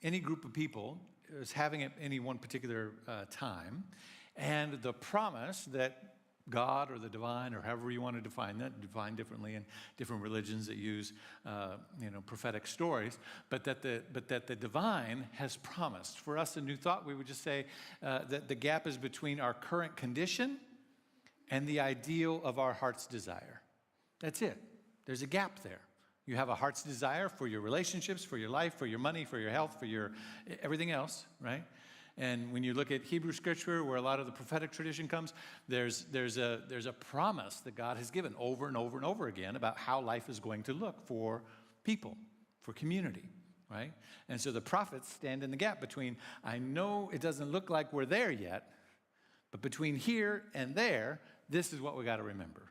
any group of people is having at any one particular time and the promise that God or the divine, or however you want to define that, define differently in different religions that use prophetic stories, but that the divine has promised. For us in New Thought, we would just say that the gap is between our current condition and the ideal of our heart's desire. That's it. There's a gap there. You have a heart's desire for your relationships, for your life, for your money, for your health, for your everything else, right? And when you look at Hebrew scripture, where a lot of the prophetic tradition comes, there's a promise that God has given over and over and over again about how life is going to look for people, for community, right? And so the prophets stand in the gap between, I know it doesn't look like we're there yet, but between here and there, this is what we got to remember.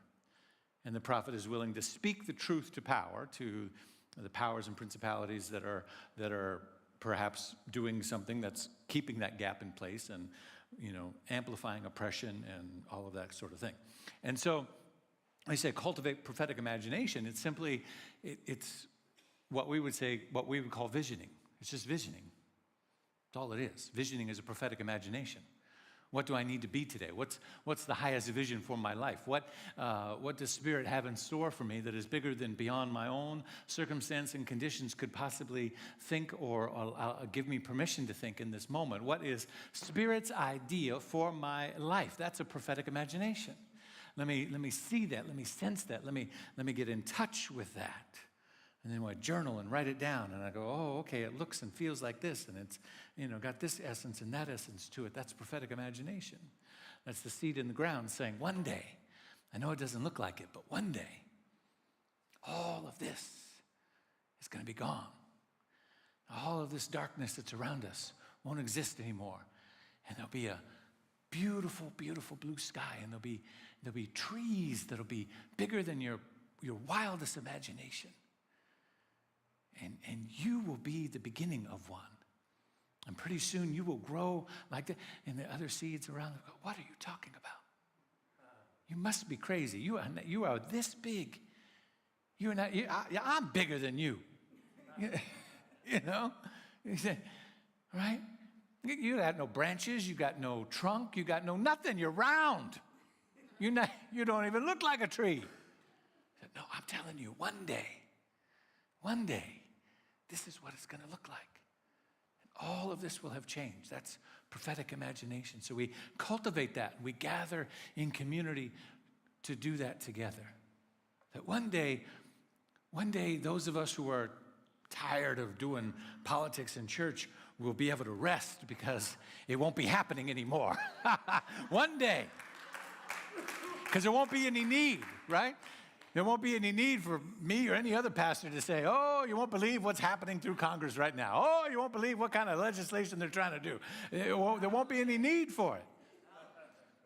And the prophet is willing to speak the truth to power, to the powers and principalities that are perhaps doing something that's keeping that gap in place and, amplifying oppression and all of that sort of thing. And so I say cultivate prophetic imagination. It's simply, it's what we would call visioning. It's just visioning. That's all it is. Visioning is a prophetic imagination. What do I need to be today? What's the highest vision for my life? What does Spirit have in store for me that is bigger than beyond my own circumstance and conditions could possibly think or give me permission to think in this moment? What is Spirit's idea for my life? That's a prophetic imagination. Let me see that. Let me sense that. Let me get in touch with that. And then I journal and write it down, and I go, oh, okay, it looks and feels like this, and it's, got this essence and that essence to it. That's prophetic imagination. That's the seed in the ground saying, one day, I know it doesn't look like it, but one day, all of this is going to be gone. All of this darkness that's around us won't exist anymore. And there'll be a beautiful, beautiful blue sky, and there'll be trees that'll be bigger than your wildest imagination. And you will be the beginning of one. And pretty soon you will grow like that, and the other seeds around them go, what are you talking about? You must be crazy. You are this big. You're not. I'm bigger than you. You know, you say, right? You got no branches. You got no trunk. You got no nothing. You're round. You don't even look like a tree. I said, no, I'm telling you, one day, this is what it's going to look like. And all of this will have changed. That's prophetic imagination. So we cultivate that. We gather in community to do that together. That one day, those of us who are tired of doing politics in church will be able to rest because it won't be happening anymore. One day. Because there won't be any need, right? There won't be any need for me or any other pastor to say, oh, you won't believe what's happening through Congress right now. Oh, you won't believe what kind of legislation they're trying to do. There won't be any need for it.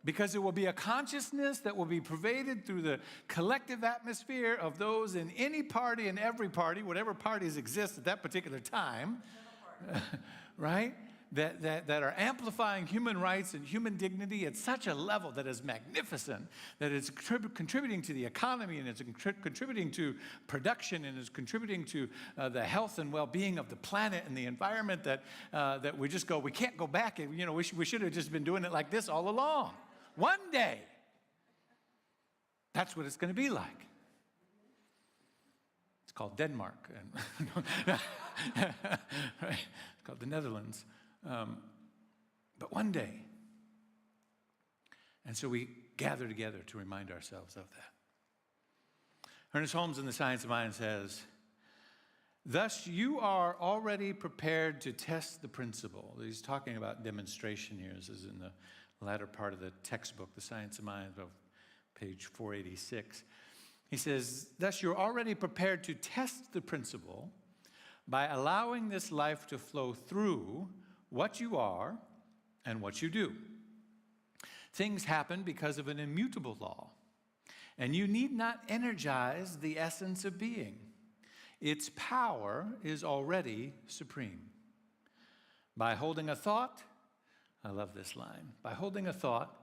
Because it will be a consciousness that will be pervaded through the collective atmosphere of those in any party and every party, whatever parties exist at that particular time, right? That are amplifying human rights and human dignity at such a level that is magnificent, that it's contributing to the economy, and it's contributing to production, and is contributing to the health and well-being of the planet and the environment, that we just go, we can't go back. You know, we should have just been doing it like this all along. One day, that's what it's going to be like. It's called Denmark. Right? It's called the Netherlands. But one day. And so we gather together to remind ourselves of that. Ernest Holmes in The Science of Mind says, thus you are already prepared to test the principle. He's talking about demonstration here. This is in the latter part of the textbook, The Science of Mind, of page 486. He says, thus you're already prepared to test the principle by allowing this life to flow through what you are and what you do. Things happen because of an immutable law, and you need not energize the essence of being. Its power is already supreme. By holding a thought, I love this line, by holding a thought,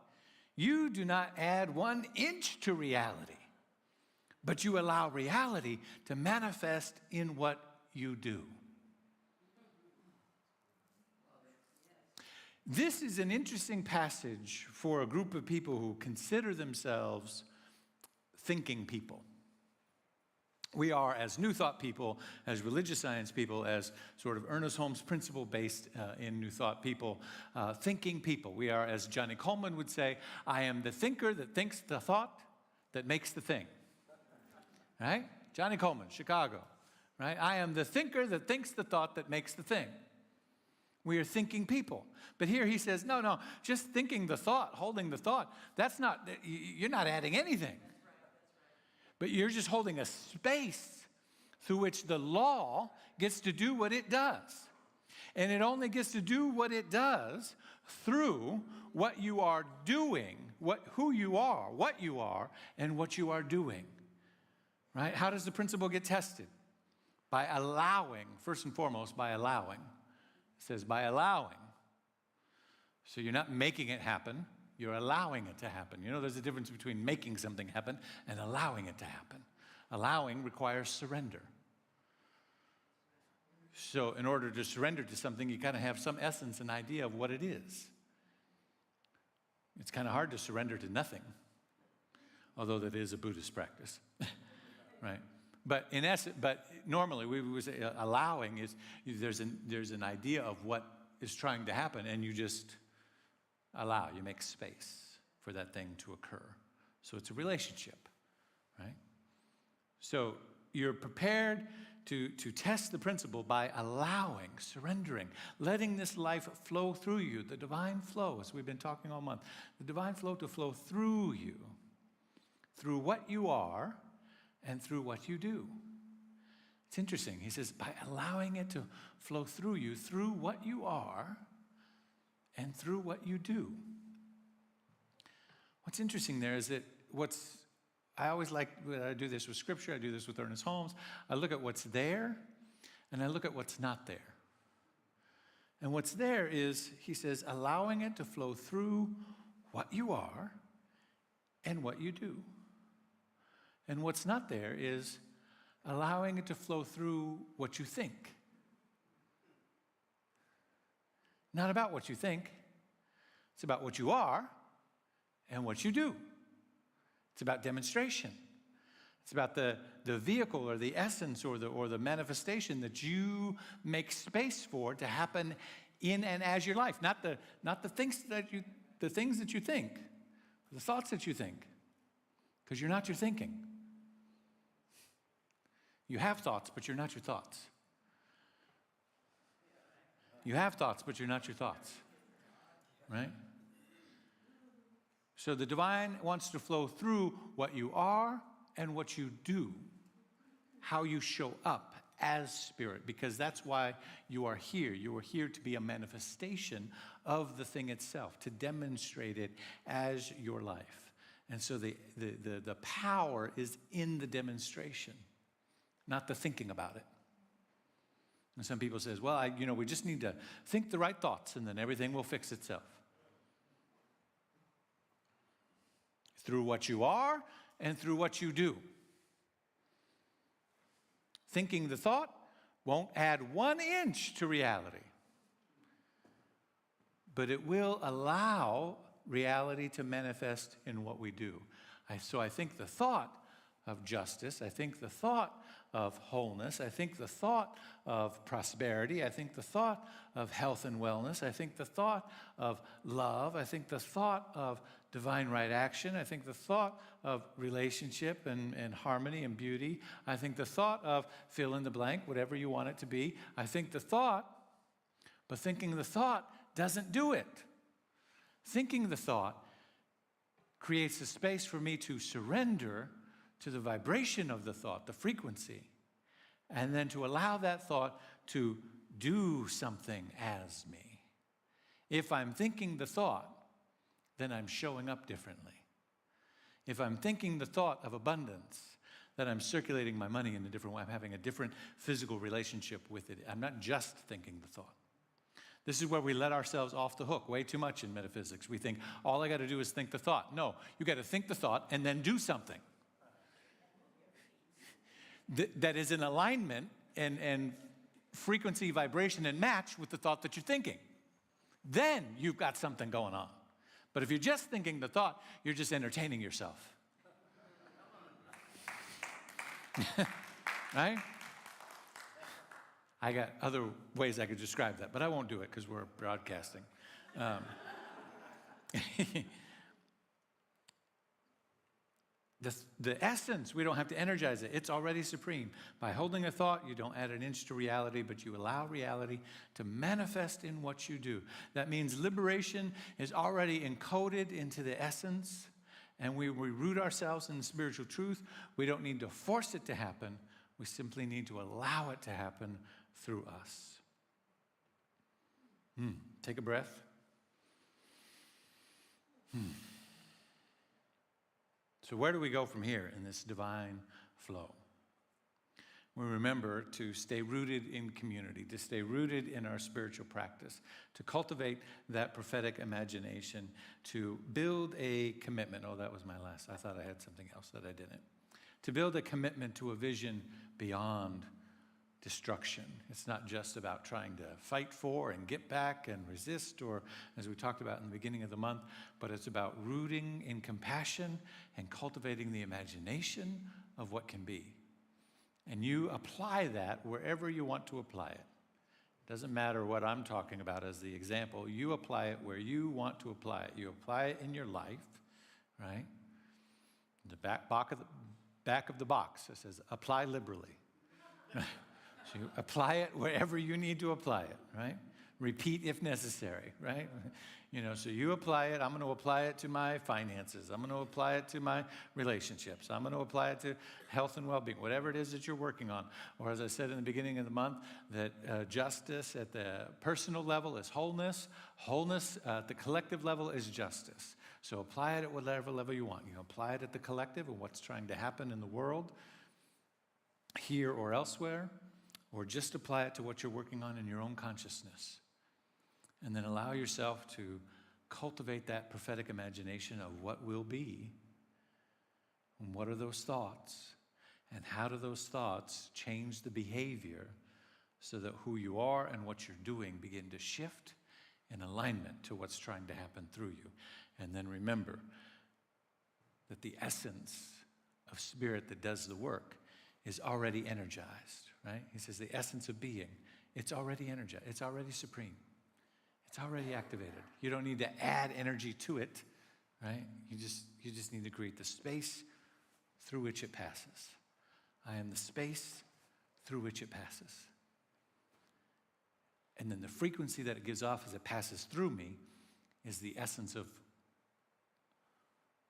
you do not add 1 inch to reality, but you allow reality to manifest in what you do. This is an interesting passage for a group of people who consider themselves thinking people. We are, as New Thought people, as religious science people, as sort of Ernest Holmes principle-based in New Thought people, thinking people. We are, as Johnny Coleman would say, I am the thinker that thinks the thought that makes the thing. Right? Johnny Coleman, Chicago. Right? I am the thinker that thinks the thought that makes the thing. We are thinking people. But here he says, no, just thinking the thought, holding the thought, you're not adding anything. But you're just holding a space through which the law gets to do what it does. And it only gets to do what it does through what you are doing, who you are, what you are, and what you are doing. Right? How does the principle get tested? By allowing, first and foremost, by allowing. It says by allowing. So you're not making it happen. You're allowing it to happen. You know, there's a difference between making something happen and allowing it to happen. Allowing requires surrender. So in order to surrender to something, you got to have some essence and idea of what it is. It's kind of hard to surrender to nothing, although that is a Buddhist practice, right? But in essence, normally we would say allowing is there's an idea of what is trying to happen, and you just allow, you make space for that thing to occur. So it's a relationship, right? So you're prepared to test the principle by allowing, surrendering, letting this life flow through you, the divine flow, as we've been talking all month, the divine flow to flow through you, through what you are and through what you do. It's interesting. He says, by allowing it to flow through you, through what you are, and through what you do. What's interesting there is that I always like, when I do this with Scripture, I do this with Ernest Holmes, I look at what's there, and I look at what's not there. And what's there is, he says, allowing it to flow through what you are and what you do. And what's not there is allowing it to flow through what you think. Not about what you think. It's about what you are and what you do. It's about demonstration. It's about the vehicle or the essence or the manifestation that you make space for to happen in and as your life. Not the things that you think, the thoughts that you think. Because you're not your thinking. You have thoughts, but you're not your thoughts. You have thoughts, but you're not your thoughts. Right? So the divine wants to flow through what you are and what you do, how you show up as spirit, because that's why you are here. You are here to be a manifestation of the thing itself, to demonstrate it as your life. And so the power is in the demonstration, not the thinking about it. And some people says, well, we just need to think the right thoughts and then everything will fix itself. Through what you are and through what you do. Thinking the thought won't add 1 inch to reality. But it will allow reality to manifest in what we do. So I think the thought of justice, I think the thought of wholeness, I think the thought of prosperity, I think the thought of health and wellness, I think the thought of love, I think the thought of divine right action, I think the thought of relationship and harmony and beauty, I think the thought of fill in the blank, whatever you want it to be, I think the thought, but thinking the thought doesn't do it. Thinking the thought creates a space for me to surrender to the vibration of the thought, the frequency, and then to allow that thought to do something as me. If I'm thinking the thought, then I'm showing up differently. If I'm thinking the thought of abundance, then I'm circulating my money in a different way. I'm having a different physical relationship with it. I'm not just thinking the thought. This is where we let ourselves off the hook way too much in metaphysics. We think, all I got to do is think the thought. No, you got to think the thought and then do something that is in alignment and frequency, vibration, and match with the thought that you're thinking. Then you've got something going on. But if you're just thinking the thought, you're just entertaining yourself. Right? I got other ways I could describe that, but I won't do it because we're broadcasting. The essence, we don't have to energize it. It's already supreme. By holding a thought, you don't add an inch to reality, but you allow reality to manifest in what you do. That means liberation is already encoded into the essence, and we root ourselves in the spiritual truth. We don't need to force it to happen. We simply need to allow it to happen through us. Take a breath. So where do we go from here in this divine flow? We remember to stay rooted in community, to stay rooted in our spiritual practice, to cultivate that prophetic imagination, to build a commitment. Oh, that was my last. I thought I had something else that I didn't. To build a commitment to a vision beyond destruction. It's not just about trying to fight for and get back and resist, or as we talked about in the beginning of the month, but it's about rooting in compassion and cultivating the imagination of what can be. And you apply that wherever you want to apply it. It doesn't matter what I'm talking about as the example. You apply it where you want to apply it. You apply it in your life, right? The back of the box, it says, apply liberally. So you apply it wherever you need to apply it, right? repeat if necessary, right? So you apply it. I'm going to apply it to my finances. I'm going to apply it to my relationships. I'm going to apply it to health and well-being, whatever it is that you're working on. Or as I said in the beginning of the month, that justice at the personal level is wholeness. Wholeness at the collective level is justice. So apply it at whatever level you want. You can apply it at the collective and what's trying to happen in the world, here or elsewhere, or just apply it to what you're working on in your own consciousness. And then allow yourself to cultivate that prophetic imagination of what will be, and what are those thoughts, and how do those thoughts change the behavior so that who you are and what you're doing begin to shift in alignment to what's trying to happen through you. And then remember that the essence of spirit that does the work is already energized, right? He says the essence of being, it's already energized, it's already supreme. It's already activated. You don't need to add energy to it, right? You just need to create the space through which it passes. I am the space through which it passes. And then the frequency that it gives off as it passes through me is the essence of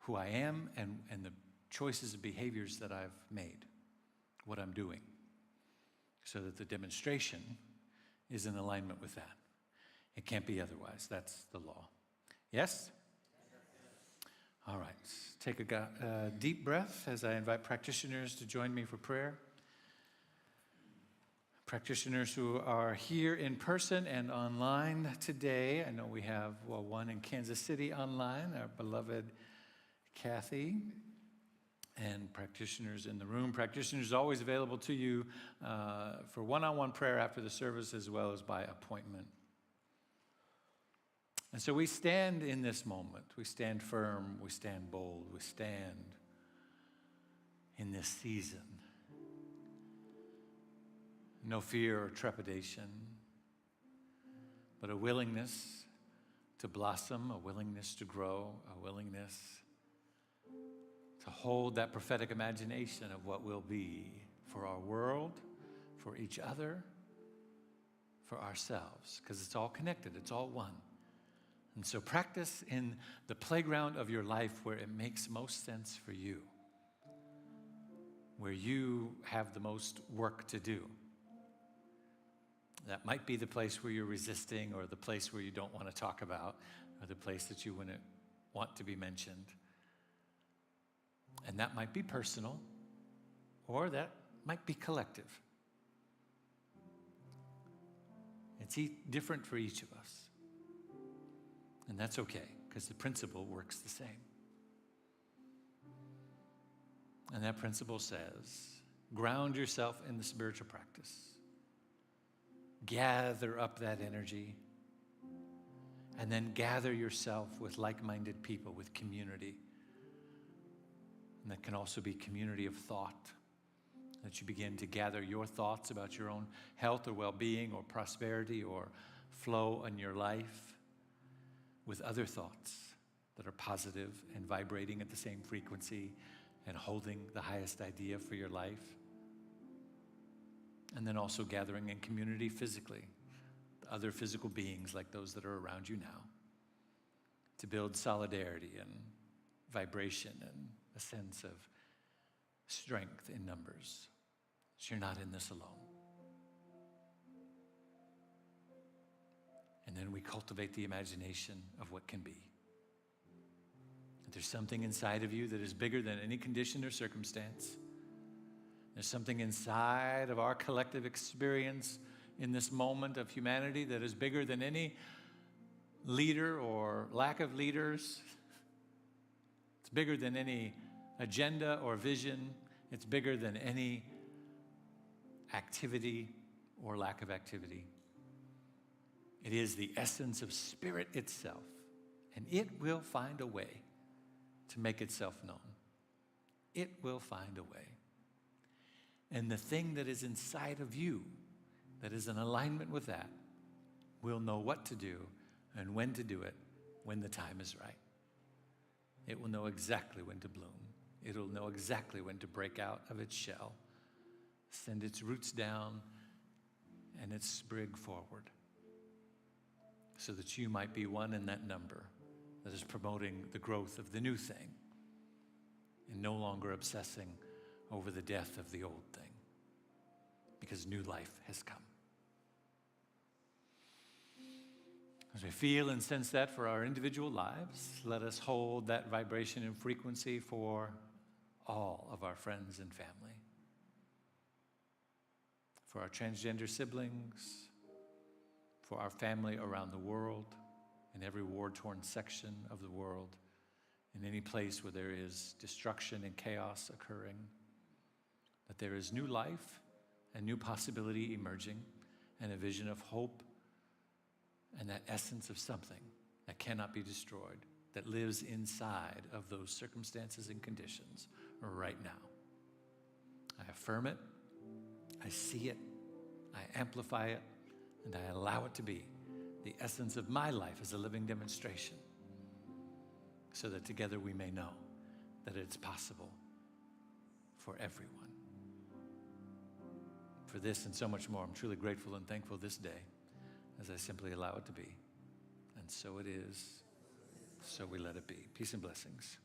who I am and the choices and behaviors that I've made, what I'm doing, so that the demonstration is in alignment with that. It can't be otherwise. That's the law. Yes? All right. Take a deep breath as I invite practitioners to join me for prayer. Practitioners who are here in person and online today. I know we have, one in Kansas City online, our beloved Kathy, and practitioners in the room. Practitioners always available to you for one-on-one prayer after the service as well as by appointment. And so we stand in this moment. We stand firm. We stand bold. We stand in this season. No fear or trepidation, but a willingness to blossom, a willingness to grow, a willingness to hold that prophetic imagination of what will be for our world, for each other, for ourselves, because it's all connected, it's all one. And so practice in the playground of your life where it makes most sense for you, where you have the most work to do. That might be the place where you're resisting, or the place where you don't want to talk about, or the place that you wouldn't want to be mentioned. And that might be personal, or that might be collective. It's different for each of us. And that's okay, because the principle works the same. And that principle says, ground yourself in the spiritual practice. Gather up that energy. And then gather yourself with like-minded people, with community. And that can also be community of thought. That you begin to gather your thoughts about your own health or well-being or prosperity or flow in your life with other thoughts that are positive and vibrating at the same frequency and holding the highest idea for your life. And then also gathering in community physically, other physical beings like those that are around you now, to build solidarity and vibration and a sense of strength in numbers. So you're not in this alone. And then we cultivate the imagination of what can be. There's something inside of you that is bigger than any condition or circumstance. There's something inside of our collective experience in this moment of humanity that is bigger than any leader or lack of leaders. It's bigger than any agenda or vision. It's bigger than any activity or lack of activity. It is the essence of spirit itself, and it will find a way to make itself known. It will find a way. And the thing that is inside of you that is in alignment with that will know what to do and when to do it when the time is right. It will know exactly when to bloom. It will know exactly when to break out of its shell, send its roots down, and its sprig forward. so that you might be one in that number that is promoting the growth of the new thing and no longer obsessing over the death of the old thing, because new life has come. As we feel and sense that for our individual lives, let us hold that vibration and frequency for all of our friends and family, for our transgender siblings, for our family around the world, in every war-torn section of the world, in any place where there is destruction and chaos occurring, that there is new life and new possibility emerging, and a vision of hope and that essence of something that cannot be destroyed, that lives inside of those circumstances and conditions right now. I affirm it, I see it, I amplify it, and I allow it to be the essence of my life as a living demonstration, so that together we may know that it's possible for everyone. For this and so much more, I'm truly grateful and thankful this day as I simply allow it to be. And so it is, so we let it be. Peace and blessings.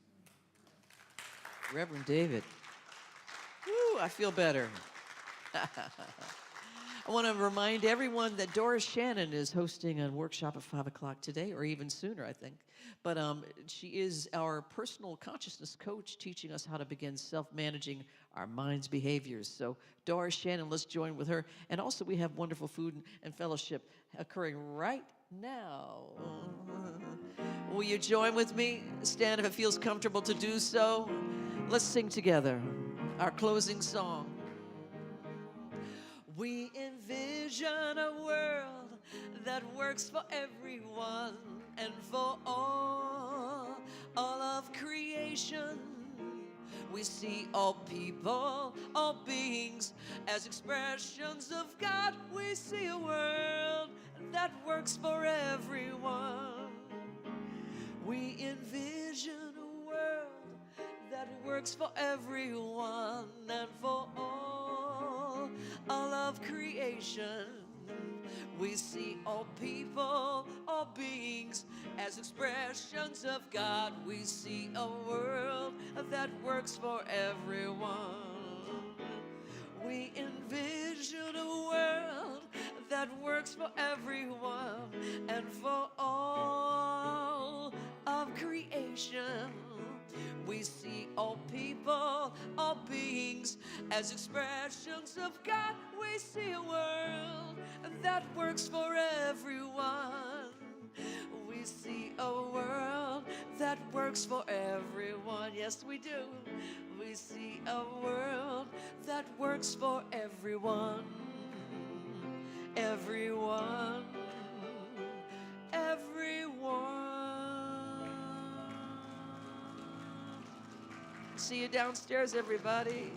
Reverend David. Woo, I feel better. I want to remind everyone that Doris Shannon is hosting a workshop at 5 o'clock today, or even sooner, I think. But she is our personal consciousness coach, teaching us how to begin self-managing our mind's behaviors. So Doris Shannon, let's join with her. And also we have wonderful food and fellowship occurring right now. Will you join with me? Stand if it feels comfortable to do so. Let's sing together our closing song. We envision a world that works for everyone and for all of creation. We see all people, all beings as expressions of God. We see a world that works for everyone. We envision a world that works for everyone and for all of creation. We see all people, all beings as expressions of God. We see a world that works for everyone. We envision a world that works for everyone and for all of creation. We see all people, all beings as expressions of God. We see a world that works for everyone. We see a world that works for everyone. Yes, we do. We see a world that works for everyone. Everyone. Everyone. See you downstairs, everybody.